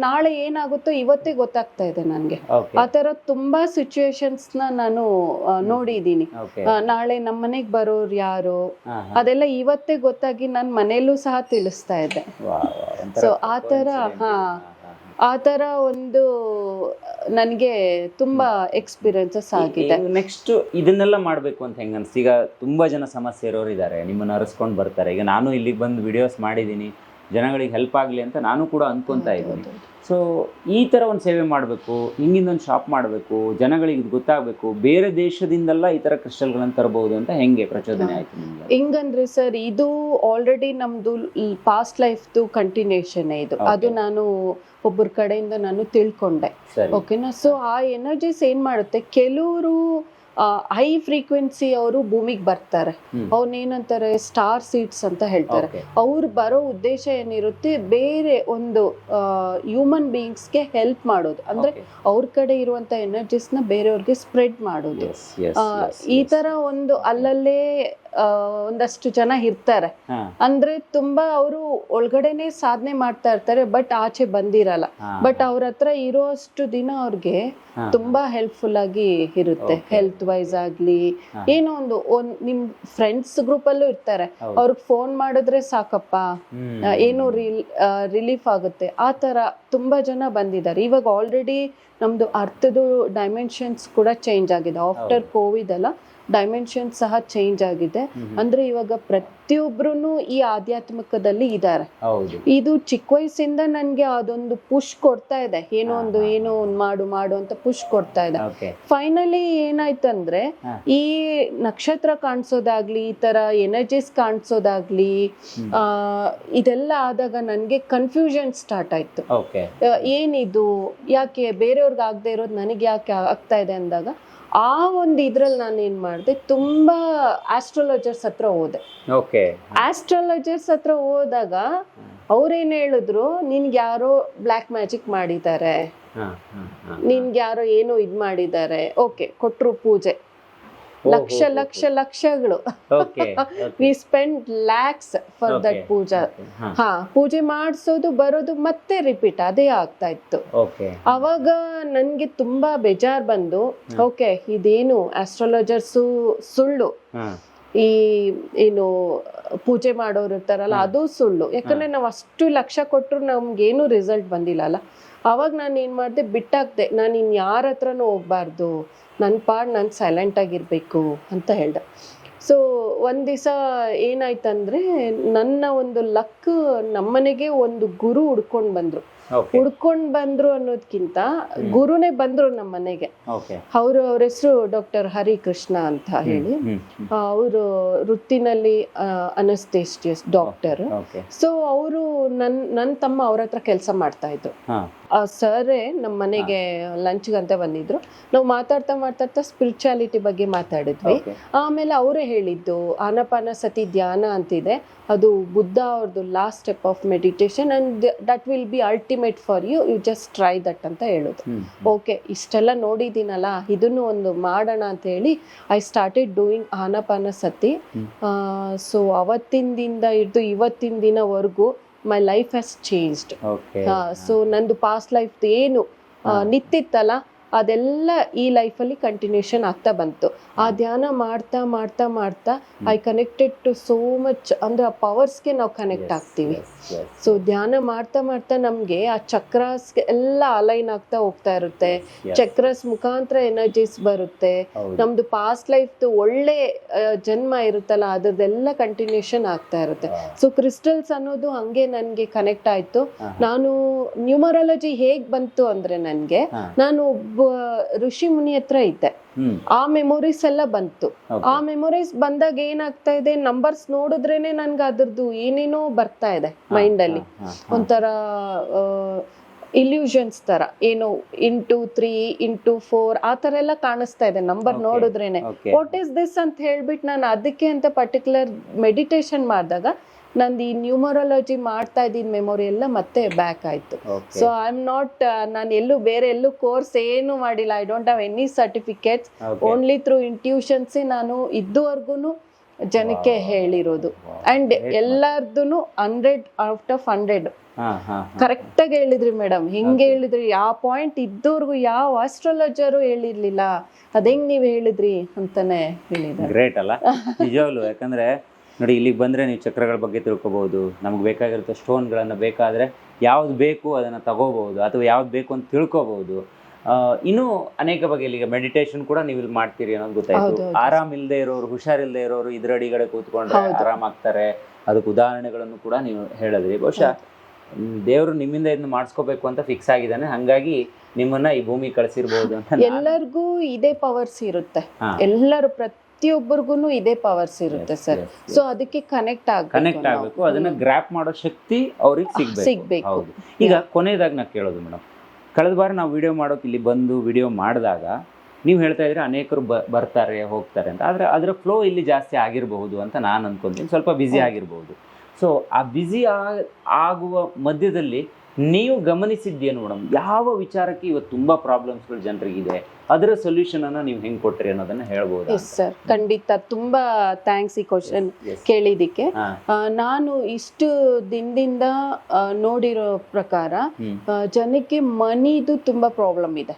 ನಾಳೆ ಏನಾಗುತ್ತೋ ಇವತ್ತೇ ಗೊತ್ತಾಗ್ತಾ ಇದೆ ನನ್ಗೆ. ಆತರ ತುಂಬಾ ಸಿಚುವೇಶನ್ಸ್ ನಾನು ನೋಡಿದೀನಿ. ನಾಳೆ ನಮ್ಮ ಮನೆಗ್ ಬರೋರು ಯಾರು ಅದೆಲ್ಲ ಇವತ್ತೇ ಗೊತ್ತಾಗಿ ನನ್ ಮನೇಲೂ ಸಹ ತಿಳಿಸ್ತಾ ಇದ್ದೆ. ಸೊ ಆತರ ಒಂದು ನನಗೆ ತುಂಬಾ ಎಕ್ಸ್ಪೀರಿಯನ್ಸಸ್ ಆಗಿದೆ. ನೆಕ್ಸ್ಟ್ ಇದನ್ನೆಲ್ಲ ಮಾಡ್ಬೇಕು ಅಂತ ಹೆಂಗ ಅನ್ಸ್ತು? ಈಗ ತುಂಬಾ ಜನ ಸಮಸ್ಯೆ ಇರೋರು ಇದ್ದಾರೆ, ನಿಮ್ಮನ್ನ ಅರಸ್ಕೊಂಡು ಬರ್ತಾರೆ. ಈಗ ನಾನು ಇಲ್ಲಿಗೆ ಬಂದು ವಿಡಿಯೋಸ್ ಮಾಡಿದ್ದೀನಿ, ಜನಗಳಿಗೆ ಹೆಲ್ಪ್ ಆಗಲಿ ಅಂತ ನಾನು ಕೂಡ ಅನ್ಕೊಂತಾ ಇದ್ದೀನಿ. ಸೊ ಈ ಥರ ಒಂದು ಸೇವೆ ಮಾಡಬೇಕು, ಹಿಂಗಿಂದೊಂದು ಶಾಪ್ ಮಾಡಬೇಕು, ಜನಗಳಿಗೆ ಇದು ಗೊತ್ತಾಗಬೇಕು, ಬೇರೆ ದೇಶದಿಂದೆಲ್ಲ ಈ ಥರ ಕ್ರಿಸ್ಟಲ್ಗಳನ್ನು ತರಬಹುದು ಅಂತ ಹೆಂಗೆ ಪ್ರಚೋದನೆ ಆಯ್ತು ನಿಮಗೆ? ಹೆಂಗಂದ್ರೆ ಸರ್, ಇದು ಆಲ್ರೆಡಿ ನಮ್ದು ಪಾಸ್ಟ್ ಲೈಫ್ದು ಕಂಟಿನ್ಯೂಷನ್ ಇದು. ಅದು ನಾನು ಒಬ್ಬರ ಕಡೆಯಿಂದ ನಾನು ತಿಳ್ಕೊಂಡೆ. ಓಕೆನಾ? ಸೊ ಆ ಎನರ್ಜೀಸ್ ಏನ್ ಮಾಡುತ್ತೆ, ಕೆಲವರು ಹೈ ಫ್ರೀಕ್ವೆನ್ಸಿ ಅವರು ಭೂಮಿಗೆ ಬರ್ತಾರೆ. ಅವ್ರನ್ನೇನಂತಾರೆ ಸ್ಟಾರ್ ಸೀಡ್ಸ್ ಅಂತ ಹೇಳ್ತಾರೆ. ಅವ್ರು ಬರೋ ಉದ್ದೇಶ ಏನಿರುತ್ತೆ, ಬೇರೆ ಒಂದು ಹ್ಯೂಮನ್ ಬೀಯಿಂಗ್ಸ್ಗೆ ಹೆಲ್ಪ್ ಮಾಡೋದು, ಅಂದ್ರೆ ಅವ್ರ ಕಡೆ ಇರುವಂತ ಎನರ್ಜೀಸ್ ನ ಬೇರೆಯವ್ರಿಗೆ ಸ್ಪ್ರೆಡ್ ಮಾಡೋದು. ಈ ತರ ಒಂದು ಅಲ್ಲಲ್ಲೇ ಒಂದಷ್ಟು ಜನ ಇರ್ತಾರೆ. ಅಂದ್ರೆ ತುಂಬಾ ಅವರು ಒಳಗಡೆನೆ ಸಾಧನೆ ಮಾಡ್ತಾ ಇರ್ತಾರೆ, ಬಟ್ ಆಚೆ ಬಂದಿರಲ್ಲ. ಬಟ್ ಅವ್ರ ಹತ್ರ ಇರೋಷ್ಟು ದಿನ ಅವ್ರಿಗೆ ತುಂಬಾ ಹೆಲ್ಪ್ಫುಲ್ ಆಗಿ ಇರುತ್ತೆ. ಹೆಲ್ತ್ ವೈಸ್ ಆಗ್ಲಿ, ಏನೋ ಒಂದು ನಿಮ್ ಫ್ರೆಂಡ್ಸ್ ಗ್ರೂಪ್ ಅಲ್ಲೂ ಇರ್ತಾರೆ, ಅವ್ರಿಗೆ ಫೋನ್ ಮಾಡಿದ್ರೆ ಸಾಕಪ್ಪ, ಏನೋ ರಿಲೀಫ್ ಆಗುತ್ತೆ. ಆ ತರ ತುಂಬಾ ಜನ ಬಂದಿದ್ದಾರೆ. ಇವಾಗ ಆಲ್ರೆಡಿ ನಮ್ದು ಅರ್ಥದ ಡೈಮೆನ್ಷನ್ಸ್ ಕೂಡ ಚೇಂಜ್ ಆಗಿದೆ. ಆಫ್ಟರ್ ಕೋವಿಡ್ ಅಲ್ಲ, ಡೈಮೆನ್ಷನ್ ಸಹ ಚೇಂಜ್ ಆಗಿದೆ. ಅಂದ್ರೆ ಇವಾಗ ಪ್ರತಿಯೊಬ್ರು ಈ ಆಧ್ಯಾತ್ಮಿಕದಲ್ಲಿ ಇದ್ದಾರೆ. ಇದು ಚಿಕ್ಕ ವಯಸ್ಸಿಂದ ನನ್ಗೆ ಅದೊಂದು ಪುಷ್ ಕೊಡ್ತಾ ಇದೆ, ಏನೋ ಒಂದು ಮಾಡು ಅಂತ ಪುಷ್ ಕೊಡ್ತಾ ಇದೆ. ಫೈನಲಿ ಏನಾಯ್ತಂದ್ರೆ, ಈ ನಕ್ಷತ್ರ ಕಾಣಿಸೋದಾಗ್ಲಿ, ಈ ತರ ಎನರ್ಜೀಸ್ ಕಾಣಿಸೋದಾಗ್ಲಿ, ಇದೆಲ್ಲ ಆದಾಗ ನನ್ಗೆ ಕನ್ಫ್ಯೂಷನ್ ಸ್ಟಾರ್ಟ್ ಆಯ್ತು. ಏನಿದು, ಯಾಕೆ ಬೇರೆಯವ್ರಿಗೆ ಆಗದೆ ಇರೋದು ನನಗೆ ಯಾಕೆ ಆಗ್ತಾ ಇದೆ ಅಂದಾಗ, ಆ ಒಂದು ಇದ್ರಲ್ಲಿ ನಾನು ಏನ್ ಮಾಡಿದೆ, ತುಂಬಾ ಆಸ್ಟ್ರಾಲಜರ್ಸ್ ಹತ್ರ ಹೋದೆ. ಆಸ್ಟ್ರಾಲಜರ್ಸ್ ಹತ್ರ ಹೋದಾಗ ಅವ್ರೇನ್ ಹೇಳಿದ್ರು, ನಿನ್ಗೆ ಯಾರೋ ಬ್ಲ್ಯಾಕ್ ಮ್ಯಾಜಿಕ್ ಮಾಡಿದ್ದಾರೆ, ನಿನ್ಗೆ ಯಾರೋ ಏನೋ ಇದ್ ಮಾಡಿದ್ದಾರೆ. ಓಕೆ, ಕೊಟ್ರು ಪೂಜೆ, ಲಕ್ಷಗಳು. We spend lakhs for that puja. ಪೂಜೆ ಮಾಡಿಸೋದು ಬರೋದು ಮತ್ತೆ ರಿಪೀಟ್ ಅದೇ ಆಗ್ತಾ ಇತ್ತು. ಅವಾಗ ನನ್ಗೆ ತುಂಬಾ ಬೇಜಾರ್ ಬಂದು, ಓಕೆ ಇದೇನು ಆಸ್ಟ್ರಾಲಜರ್ಸು ಸುಳ್ಳು, ಈ ಏನು ಪೂಜೆ ಮಾಡೋರು ಇರ್ತಾರಲ್ಲ ಅದು ಸುಳ್ಳು. ಯಾಕಂದ್ರೆ ನಾವ್ ಅಷ್ಟು ಲಕ್ಷ ಕೊಟ್ರು ನಮ್ಗೇನು ರಿಸಲ್ಟ್ ಬಂದಿಲ್ಲ ಅಲ್ಲ. ಅವಾಗ ನಾನು ಏನ್ ಮಾಡ್ದೆ, ಬಿಟ್ಟಾಕ್ದೆ. ನಾನು ಇನ್ ಯಾರ ಹತ್ರನೂ ಹೋಗ್ಬಾರ್ದು, ನನ್ನ ಪಾಡ್ ನಾನು ಸೈಲೆಂಟ್ ಆಗಿರ್ಬೇಕು ಅಂತ ಹೇಳ್ದೆ. ಸೊ ಒಂದ್ ದಿವಸ ಏನಾಯ್ತಂದ್ರೆ, ನನ್ನ ಒಂದು ಲಕ್, ನಮ್ಮನೆಗೆ ಒಂದು ಗುರು ಹುಡ್ಕೊಂಡ್ ಬಂದ್ರು ಅನ್ನೋದ್ಕಿಂತ ಗುರುನೇ ಬಂದ್ರು ನಮ್ಮ ಮನೆಗೆ. ಅವ್ರ ಹೆಸರು ಡಾಕ್ಟರ್ ಹರಿಕೃಷ್ಣ ಅಂತ ಹೇಳಿ. ಅವರು ವೃತ್ತಿನಲ್ಲಿ ಅನಸ್ತೇಶಿಯಸ್ ಡಾಕ್ಟರ್. ಸೊ ಅವರು ನನ್ ತಮ್ಮ ಅವ್ರ ಹತ್ರ ಕೆಲಸ ಮಾಡ್ತಾ ಇದ್ರು. ಸರ್ ನಮ್ಮ ಮನೆಗೆ ಲಂಚ್ಗಂತ ಬಂದಿದ್ರು. ನಾವು ಮಾತಾಡ್ತಾ ಸ್ಪಿರಿಚುಯಾಲಿಟಿ ಬಗ್ಗೆ ಮಾತಾಡಿದ್ವಿ. ಆಮೇಲೆ ಅವರೇ ಹೇಳಿದ್ದು, ಆನಾಪಾನಸತಿ ಧ್ಯಾನ ಅಂತಿದೆ, ಅದು ಬುದ್ಧ ಅವ್ರದ್ದು last step of meditation and that will be ultimate for you just try that ಅಂತ ಹೇಳೋದು. ಓಕೆ, ಇಷ್ಟೆಲ್ಲ ನೋಡಿದ್ದೀನಲ್ಲ, ಇದನ್ನು ಒಂದು ಮಾಡೋಣ ಅಂತ ಹೇಳಿ I started doing Anapanasati. So ಅವತ್ತಿಂದ ಹಿಡಿದು ಇವತ್ತಿನ ದಿನವರೆಗೂ my life has changed. So ನಂದು ಪಾಸ್ಟ್ ಲೈಫ್ ಏನು ನಿಂತಿತ್ತಲ್ಲ, ಅದೆಲ್ಲ ಈ ಲೈಫಲ್ಲಿ ಕಂಟಿನ್ಯೂಷನ್ ಆಗ್ತಾ ಬಂತು. ಆ ಧ್ಯಾನ ಮಾಡ್ತಾ I connected to so much. ಅಂದ್ರೆ ಆ ಪವರ್ಸ್ಗೆ ನಾವು ಕನೆಕ್ಟ್ ಆಗ್ತೀವಿ. ಸೊ ಧ್ಯಾನ ಮಾಡ್ತಾ ನಮ್ಗೆ ಆ ಚಕ್ರಾಸ್ ಎಲ್ಲ ಅಲೈನ್ ಆಗ್ತಾ ಹೋಗ್ತಾ ಇರುತ್ತೆ. ಚಕ್ರಸ್ ಮುಖಾಂತರ ಎನರ್ಜೀಸ್ ಬರುತ್ತೆ. ನಮ್ದು ಪಾಸ್ಟ್ ಲೈಫ್ದು ಒಳ್ಳೆ ಜನ್ಮ ಇರುತ್ತಲ್ಲ, ಅದ್ರದ್ದೆಲ್ಲ ಕಂಟಿನ್ಯೂಷನ್ ಆಗ್ತಾ ಇರುತ್ತೆ. ಸೊ ಕ್ರಿಸ್ಟಲ್ಸ್ ಅನ್ನೋದು ಹಂಗೆ ನನ್ಗೆ ಕನೆಕ್ಟ್ ಆಯ್ತು. ನಾನು ನ್ಯೂಮರಾಲಜಿ ಹೇಗ್ ಬಂತು ಅಂದ್ರೆ, ನನ್ಗೆ ನಾನು ಒಬ್ಬ ಋಷಿ ಮುನಿ ಹತ್ರ ಇದ್ದೆ. ಆ ಮೆಮೊರೀಸ್ ಎಲ್ಲ ಬಂತು. ಆ ಮೆಮೊರೀಸ್ ಬಂದಾಗ ಏನಾಗ್ತಾ ಇದೆ, ನಂಬರ್ಸ್ ನೋಡಿದ್ರೇನೆ ನನ್ಗೆ ಅದ್ರದ್ದು ಏನೇನೋ ಬರ್ತಾ ಇದೆ ಮೈಂಡ್ ಅಲ್ಲಿ, ಒಂಥರ ಇಲ್ಯೂಷನ್ಸ್ ತರ, ಏನು 3 4 ಆ ತರ ಎಲ್ಲ ಕಾಣಿಸ್ತಾ ಇದೆ ನಂಬರ್ ನೋಡಿದ್ರೇನೆ. ವಾಟ್ ಈಸ್ ದಿಸ್ ಅಂತ ಹೇಳ್ಬಿಟ್ಟು ನಾನು ಅದಕ್ಕೆ ಅಂತ ಪರ್ಟಿಕ್ಯುಲರ್ ಮೆಡಿಟೇಷನ್ ಮಾಡಿದಾಗ ನಂದು ಈ ನ್ಯೂಮರಾಲಜಿ ಮಾಡ್ತಾ ಇದ್ದಿದ್ದ ಮೆಮೊರಿ ಎಲ್ಲ ಮತ್ತೆ ಬ್ಯಾಕ್ ಆಯ್ತು. ಸೊ ಐ ಆಮ್ ನಾಟ್, ನಾನು ಎಲ್ಲೂ ಬೇರೆ ಎಲ್ಲೂ ಕೋರ್ಸ್ ಏನು ಮಾಡಿಲ್ಲ. I don't have any certificates, only through intuitions ನಾನು ಇದುವರೆಗೂ ಜನಕ್ಕೆ ಹೇಳಿರೋದು. ಅಂಡ್ ಎಲ್ಲಾರ್ದು 100 out of 100 ಕರೆಕ್ಟ್ ಆಗಿ ಹೇಳಿದ್ರಿ ಮೇಡಮ್. ಹಿಂಗೆ ಹೇಳಿದ್ರಿ, ಆ ಪಾಯಿಂಟ್ ಇದ್ದವ್ರಿಗೂ ಯಾವ ಆಸ್ಟ್ರಾಲಜರು ಹೇಳಿರ್ಲಿಲ್ಲ, ಅದೇಂಗ್ ನೀವ್ ಹೇಳಿದ್ರಿ ಅಂತಾನೆ ಹೇಳಿದ್ರು. ಗ್ರೇಟ್ ಅಲ್ಲ ನಿಜವಾಗ್ಲು. ಯಾಕಂದ್ರೆ ನೋಡಿ, ಇಲ್ಲಿಗೆ ಬಂದರೆ ನೀವು ಚಕ್ರಗಳ ಬಗ್ಗೆ ತಿಳ್ಕೊಬೋದು, ನಮ್ಗೆ ಬೇಕಾಗಿರುತ್ತೆ ಸ್ಟೋನ್ಗಳನ್ನು ಬೇಕಾದರೆ ಯಾವ್ದು ಬೇಕು ಅದನ್ನು ತಗೋಬಹುದು, ಅಥವಾ ಯಾವ್ದು ಬೇಕು ಅಂತ ತಿಳ್ಕೊಬಹುದು. ಇನ್ನೂ ಅನೇಕ ಬಗೆಯಲ್ಲಿ ಈಗ ಮೆಡಿಟೇಷನ್ ಕೂಡ ನೀವು ಇಲ್ಲಿ ಮಾಡ್ತೀರಿ ಅನ್ನೋದು ಗೊತ್ತಾಯ್ತು. ಆರಾಮ್ ಇಲ್ಲದೆ ಇರೋರು, ಹುಷಾರಿಲ್ಲದೆ ಇರೋರು ಇದ್ರ ಅಡಿಗಡೆ ಕೂತ್ಕೊಂಡ್ರೆ ಆರಾಮಾಗ್ತಾರೆ. ಅದಕ್ಕೆ ಉದಾಹರಣೆಗಳನ್ನು ಕೂಡ ನೀವು ಹೇಳಿದ್ರಿ. ಬಹುಶಃ ದೇವರು ನಿಮ್ಮಿಂದ ಇದನ್ನ ಮಾಡಿಸ್ಕೋಬೇಕು ಅಂತ ಫಿಕ್ಸ್ ಆಗಿದ್ದಾನೆ, ಹಂಗಾಗಿ ನಿಮ್ಮನ್ನ ಈ ಭೂಮಿ ಕಳಿಸಿರ್ಬೋದು ಅಂತ. ಎಲ್ಲರಿಗೂ ಇದೇ ಪವರ್ಸ್ ಇರುತ್ತೆ, ಎಲ್ಲರೂ ಪ್ರತಿಯೊಬ್ಬರಿಗೂ ಇದೇ ಪವರ್ಸ್ ಇರುತ್ತೆ ಸರ್. ಸೊ ಅದಕ್ಕೆ ಕನೆಕ್ಟ್ ಆಗಬೇಕು, ಅದನ್ನ ಗ್ರ್ಯಾಪ್ ಮಾಡೋ ಶಕ್ತಿ ಅವ್ರಿಗೆ ಸಿಗ್ಬೇಕು. ಹೌದು. ಈಗ ಕೊನೆಯದಾಗಿ ನಾ ಕೇಳೋದು ಮೇಡಮ್, ಕಳೆದ ಬಾರಿ ನಾವು ವಿಡಿಯೋ ಮಾಡೋಕೆ ಇಲ್ಲಿ ಬಂದು ವಿಡಿಯೋ ಮಾಡಿದಾಗ ನೀವು ಹೇಳ್ತಾ ಇದ್ರೆ ಅನೇಕರು ಬರ್ತಾರೆ ಹೋಗ್ತಾರೆ ಅಂತ, ಆದರೆ ಅದರ ಫ್ಲೋ ಇಲ್ಲಿ ಜಾಸ್ತಿ ಆಗಿರಬಹುದು ಅಂತ ನಾನು ಅನ್ಕೊಂತೀನಿ. ಸ್ವಲ್ಪ ಬ್ಯುಸಿ ಆಗಿರಬಹುದು. ಸೊ ಆ ಬ್ಯುಸಿ ಆಗುವ ಮಧ್ಯದಲ್ಲಿ ನೀವು ಗಮನಿಸಿದ್ದೇನು ಮೇಡಮ್, ಯಾವ ವಿಚಾರಕ್ಕೆ ಇವತ್ತು ತುಂಬಾ ಪ್ರಾಬ್ಲಮ್ಸ್ಗಳು ಜನರಿಗಿದೆ, ಅದರ ಸೊಲ್ಯೂಷನ್ ಅನ್ನ ನೀವು ಹೆಂಗ್ ಕೊಟ್ರಿ ಅನ್ನೋದನ್ನ ಹೇಳ್ಬೋದು? ಎಸ್ ಸರ್, ಖಂಡಿತ. ತುಂಬಾ ಥ್ಯಾಂಕ್ಸ್ ಈ ಕ್ವಶನ್ ಕೇಳಿದಕ್ಕೆ. ನಾನು ಇಷ್ಟು ದಿನದಿಂದ ನೋಡಿರೋ ಪ್ರಕಾರ ಜನಕ್ಕೆ ಮನಿದು ತುಂಬಾ ಪ್ರಾಬ್ಲಮ್ ಇದೆ,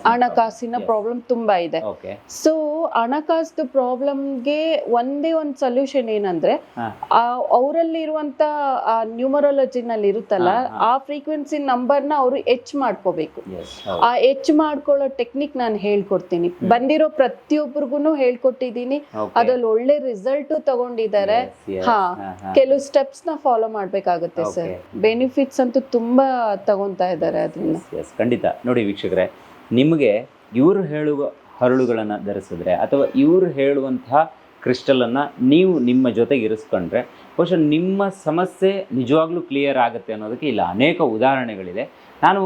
ಹಣಕಾಸಿನ ಪ್ರಾಬ್ಲಮ್ ತುಂಬಾ ಇದೆ. ಸೊ ಹಣಕಾಸು ಪ್ರಾಬ್ಲಮ್ಗೆ ಒಂದೇ ಒಂದು ಸೊಲ್ಯೂಷನ್ ಏನಂದ್ರೆ, ಅವರಲ್ಲಿರುವಂತ ನ್ಯೂಮರಾಲಜಿನಲ್ಲಿ ಇರುತ್ತಲ್ಲ ಆ ಫ್ರೀಕ್ವೆನ್ಸಿ ನಂಬರ್ನ ಅವರು ಹೆಚ್ಚು ಮಾಡ್ಕೋಬೇಕು. ಆ ಹೆಚ್ಚು ಮಾಡ್ಕೊಳ್ಳೋ ಟೆಕ್ನಿಕ್ ನಾನು ಹೇಳ್ಕೊಡ್ತೀನಿ. ಬಂದಿರೋ ಪ್ರತಿಯೊಬ್ಬರಿಗೂ ಹೇಳ್ಕೊಟ್ಟಿದ್ದೀನಿ, ಅದ್ರಲ್ಲಿ ಒಳ್ಳೆ ರಿಸಲ್ಟ್ ತಗೊಂಡಿದ್ದಾರೆ. ಕೆಲವು ಸ್ಟೆಪ್ಸ್ ನ ಫಾಲೋ ಮಾಡ್ಬೇಕಾಗುತ್ತೆ ಸರ್. ಬೆನಿಫಿಟ್ಸ್ ಅಂತೂ ತುಂಬಾ ತಗೊಂತಾ ಇದ್ದಾರೆ ಅದನ್ನ. ಖಂಡಿತ. ನೋಡಿ ವೀಕ್ಷಕರೇ, ನಿಮಗೆ ಇವರು ಹೇಳುವ ಹರಳುಗಳನ್ನು ಧರಿಸಿದ್ರೆ ಅಥವಾ ಇವರು ಹೇಳುವಂತಹ ಕ್ರಿಸ್ಟಲನ್ನು ನೀವು ನಿಮ್ಮ ಜೊತೆಗೆ ಇರಿಸ್ಕೊಂಡ್ರೆ ಬಹುಶಃ ನಿಮ್ಮ ಸಮಸ್ಯೆ ನಿಜವಾಗ್ಲೂ ಕ್ಲಿಯರ್ ಆಗುತ್ತೆ ಅನ್ನೋದಕ್ಕೆ ಇಲ್ಲ ಅನೇಕ ಉದಾಹರಣೆಗಳಿದೆ. ನಾನು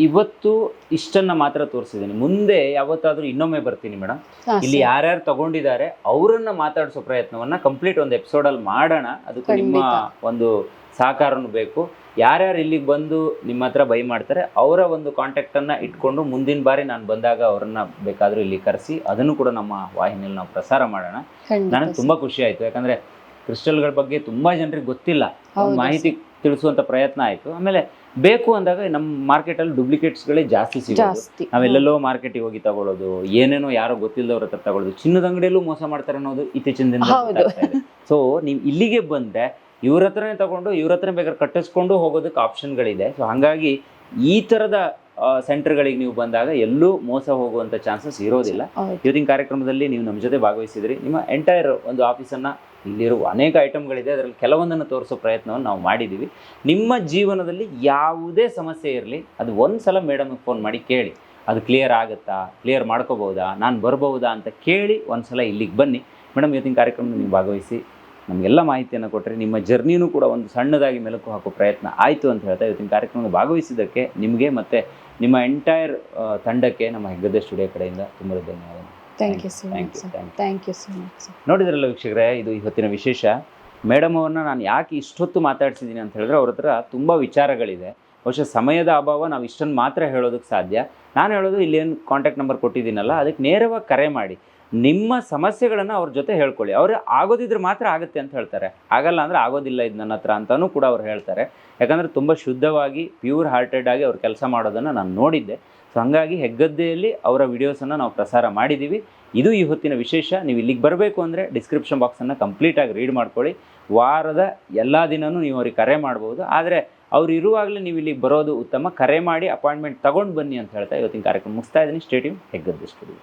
ಇವತ್ತು ಇಷ್ಟನ್ನು ಮಾತ್ರ ತೋರಿಸಿದ್ದೀನಿ, ಮುಂದೆ ಯಾವತ್ತಾದರೂ ಇನ್ನೊಮ್ಮೆ ಬರ್ತೀನಿ ಮೇಡಮ್. ಇಲ್ಲಿ ಯಾರ್ಯಾರು ತಗೊಂಡಿದ್ದಾರೆ ಅವರನ್ನು ಮಾತಾಡಿಸೋ ಪ್ರಯತ್ನವನ್ನು ಕಂಪ್ಲೀಟ್ ಒಂದು ಎಪಿಸೋಡಲ್ಲಿ ಮಾಡೋಣ. ಅದಕ್ಕೆ ನಿಮ್ಮ ಒಂದು ಸಹಕಾರನೂ ಬೇಕು. ಯಾರ್ಯಾರು ಇಲ್ಲಿಗೆ ಬಂದು ನಿಮ್ಮ ಹತ್ರ ಬೈ ಮಾಡ್ತಾರೆ ಅವರ ಒಂದು ಕಾಂಟ್ಯಾಕ್ಟನ್ನು ಇಟ್ಕೊಂಡು ಮುಂದಿನ ಬಾರಿ ನಾನು ಬಂದಾಗ ಅವರನ್ನ ಬೇಕಾದರೂ ಇಲ್ಲಿ ಕರೆಸಿ ಅದನ್ನು ಕೂಡ ನಮ್ಮ ವಾಹಿನಿಯಲ್ಲಿ ನಾವು ಪ್ರಸಾರ ಮಾಡೋಣ. ನನಗೆ ತುಂಬ ಖುಷಿ ಆಯಿತು. ಯಾಕಂದರೆ ಕ್ರಿಸ್ಟಲ್ಗಳ ಬಗ್ಗೆ ತುಂಬ ಜನರಿಗೆ ಗೊತ್ತಿಲ್ಲ, ಮಾಹಿತಿ ತಿಳಿಸುವಂಥ ಪ್ರಯತ್ನ ಆಯಿತು. ಆಮೇಲೆ ಬೇಕು ಅಂದಾಗ ನಮ್ಮ ಮಾರ್ಕೆಟಲ್ಲಿ ಡೂಪ್ಲಿಕೇಟ್ಸ್ಗಳೇ ಜಾಸ್ತಿ ಸಿಗೋದು. ನಾವೆಲ್ಲೆಲ್ಲೋ ಮಾರ್ಕೆಟಿಗೆ ಹೋಗಿ ತಗೊಳ್ಳೋದು, ಏನೇನೋ ಯಾರೋ ಗೊತ್ತಿಲ್ಲದವ್ರ ಹತ್ರ ತಗೊಳ್ಳೋದು, ಚಿನ್ನದ ಅಂಗಡಿಯಲ್ಲೂ ಮೋಸ ಮಾಡ್ತಾರೆ ಅನ್ನೋದು ಇತ್ತೀಚಿನ ದಿನ. ಸೊ ನೀವು ಇಲ್ಲಿಗೆ ಬಂದರೆ ಇವ್ರ ಹತ್ರನೇ ತಗೊಂಡು ಇವ್ರ ಹತ್ರ ಬೇಕಾದ್ರೆ ಕಟ್ಟಿಸ್ಕೊಂಡು ಹೋಗೋದಕ್ಕೆ ಆಪ್ಷನ್ಗಳಿದೆ. ಸೊ ಹಾಗಾಗಿ ಈ ಥರದ ಸೆಂಟರ್ಗಳಿಗೆ ನೀವು ಬಂದಾಗ ಎಲ್ಲೂ ಮೋಸ ಹೋಗುವಂಥ ಚಾನ್ಸಸ್ ಇರೋದಿಲ್ಲ. ಇವತ್ತಿನ ಕಾರ್ಯಕ್ರಮದಲ್ಲಿ ನೀವು ನಮ್ಮ ಜೊತೆ ಭಾಗವಹಿಸಿದ್ರಿ. ನಿಮ್ಮ ಎಂಟೈರ್ ಒಂದು ಆಫೀಸನ್ನು, ಇಲ್ಲಿರುವ ಅನೇಕ ಐಟಮ್ಗಳಿದೆ, ಅದರಲ್ಲಿ ಕೆಲವೊಂದನ್ನು ತೋರಿಸೋ ಪ್ರಯತ್ನವನ್ನು ನಾವು ಮಾಡಿದ್ದೀವಿ. ನಿಮ್ಮ ಜೀವನದಲ್ಲಿ ಯಾವುದೇ ಸಮಸ್ಯೆ ಇರಲಿ, ಅದು ಒಂದು ಸಲ ಮೇಡಮ್ಗೆ ಫೋನ್ ಮಾಡಿ ಕೇಳಿ, ಅದು ಕ್ಲಿಯರ್ ಆಗುತ್ತಾ, ಕ್ಲಿಯರ್ ಮಾಡ್ಕೋಬಹುದಾ, ನಾನು ಬರ್ಬಹುದಾ ಅಂತ ಕೇಳಿ ಒಂದು ಸಲ ಇಲ್ಲಿಗೆ ಬನ್ನಿ. ಮೇಡಮ್, ಇವತ್ತಿನ ಕಾರ್ಯಕ್ರಮದಲ್ಲಿ ನೀವು ಭಾಗವಹಿಸಿ ನಮಗೆಲ್ಲ ಮಾಹಿತಿಯನ್ನು ಕೊಟ್ಟರೆ, ನಿಮ್ಮ ಜರ್ನಿನೂ ಕೂಡ ಒಂದು ಸಣ್ಣದಾಗಿ ಮೆಲುಕು ಹಾಕೋ ಪ್ರಯತ್ನ ಆಯಿತು ಅಂತ ಹೇಳ್ತಾ ಇವತ್ತಿನ ಕಾರ್ಯಕ್ರಮದಲ್ಲಿ ಭಾಗವಹಿಸಿದ್ದಕ್ಕೆ ನಿಮಗೆ ಮತ್ತು ನಿಮ್ಮ ಎಂಟೈರ್ ತಂಡಕ್ಕೆ ನಮ್ಮ ಹೆಗ್ಗದ್ದೆ ಸ್ಟುಡಿಯೋ ಕಡೆಯಿಂದ ತುಂಬ ಧನ್ಯವಾದ. Thank you so much. ನೋಡಿದ್ರಲ್ಲ ವೀಕ್ಷಕರೇ, ಇದು ಇವತ್ತಿನ ವಿಶೇಷ. ಮೇಡಮ್ ಅವ್ರನ್ನ ನಾನು ಯಾಕೆ ಇಷ್ಟೊತ್ತು ಮಾತಾಡ್ಸಿದ್ದೀನಿ ಅಂತ ಹೇಳಿದ್ರೆ, ಅವ್ರ ಹತ್ರ ತುಂಬ ವಿಚಾರಗಳಿದೆ. ಬಹುಶಃ ಸಮಯದ ಅಭಾವ, ನಾವು ಇಷ್ಟನ್ನು ಮಾತ್ರ ಹೇಳೋದಕ್ಕೆ ಸಾಧ್ಯ. ನಾನು ಹೇಳೋದು ಇಲ್ಲೇನು ಕಾಂಟ್ಯಾಕ್ಟ್ ನಂಬರ್ ಕೊಟ್ಟಿದ್ದೀನಲ್ಲ, ಅದಕ್ಕೆ ನೇರವಾಗಿ ಕರೆ ಮಾಡಿ ನಿಮ್ಮ ಸಮಸ್ಯೆಗಳನ್ನು ಅವ್ರ ಜೊತೆ ಹೇಳ್ಕೊಳ್ಳಿ. ಅವರು ಆಗೋದಿದ್ರೆ ಮಾತ್ರ ಆಗುತ್ತೆ ಅಂತ ಹೇಳ್ತಾರೆ, ಆಗಲ್ಲ ಅಂದರೆ ಆಗೋದಿಲ್ಲ ಇದು ನನ್ನ ಹತ್ರ ಅಂತಲೂ ಕೂಡ ಅವ್ರು ಹೇಳ್ತಾರೆ. ಯಾಕಂದರೆ ತುಂಬ ಶುದ್ಧವಾಗಿ ಪ್ಯೂರ್ ಹಾರ್ಟೆಡ್ ಆಗಿ ಅವ್ರು ಕೆಲಸ ಮಾಡೋದನ್ನು ನಾನು ನೋಡಿದ್ದೆ. ಸೊ ಹಾಗಾಗಿ ಹೆಗ್ಗದ್ದೆಯಲ್ಲಿ ಅವರ ವಿಡಿಯೋಸನ್ನು ನಾವು ಪ್ರಸಾರ ಮಾಡಿದ್ದೀವಿ. ಇದು ಈ ಹೊತ್ತಿನ ವಿಶೇಷ. ನೀವು ಇಲ್ಲಿಗೆ ಬರಬೇಕು ಅಂದರೆ ಡಿಸ್ಕ್ರಿಪ್ಷನ್ ಬಾಕ್ಸನ್ನು ಕಂಪ್ಲೀಟಾಗಿ ರೀಡ್ ಮಾಡ್ಕೊಳ್ಳಿ. ವಾರದ ಎಲ್ಲ ದಿನವೂ ನೀವು ಅವ್ರಿಗೆ ಕರೆ ಮಾಡ್ಬೋದು. ಆದರೆ ಅವ್ರು ಇರುವಾಗಲೇ ನೀವು ಇಲ್ಲಿಗೆ ಬರೋದು ಉತ್ತಮ. ಕರೆ ಮಾಡಿ ಅಪಾಯಿಂಟ್ಮೆಂಟ್ ತೊಗೊಂಡು ಬನ್ನಿ ಅಂತ ಹೇಳ್ತಾ ಇವತ್ತಿನ ಕಾರ್ಯಕ್ರಮ ಮುಗಿಸ್ತಾ ಇದ್ದೀನಿ. Stay tune, Heggadde studio.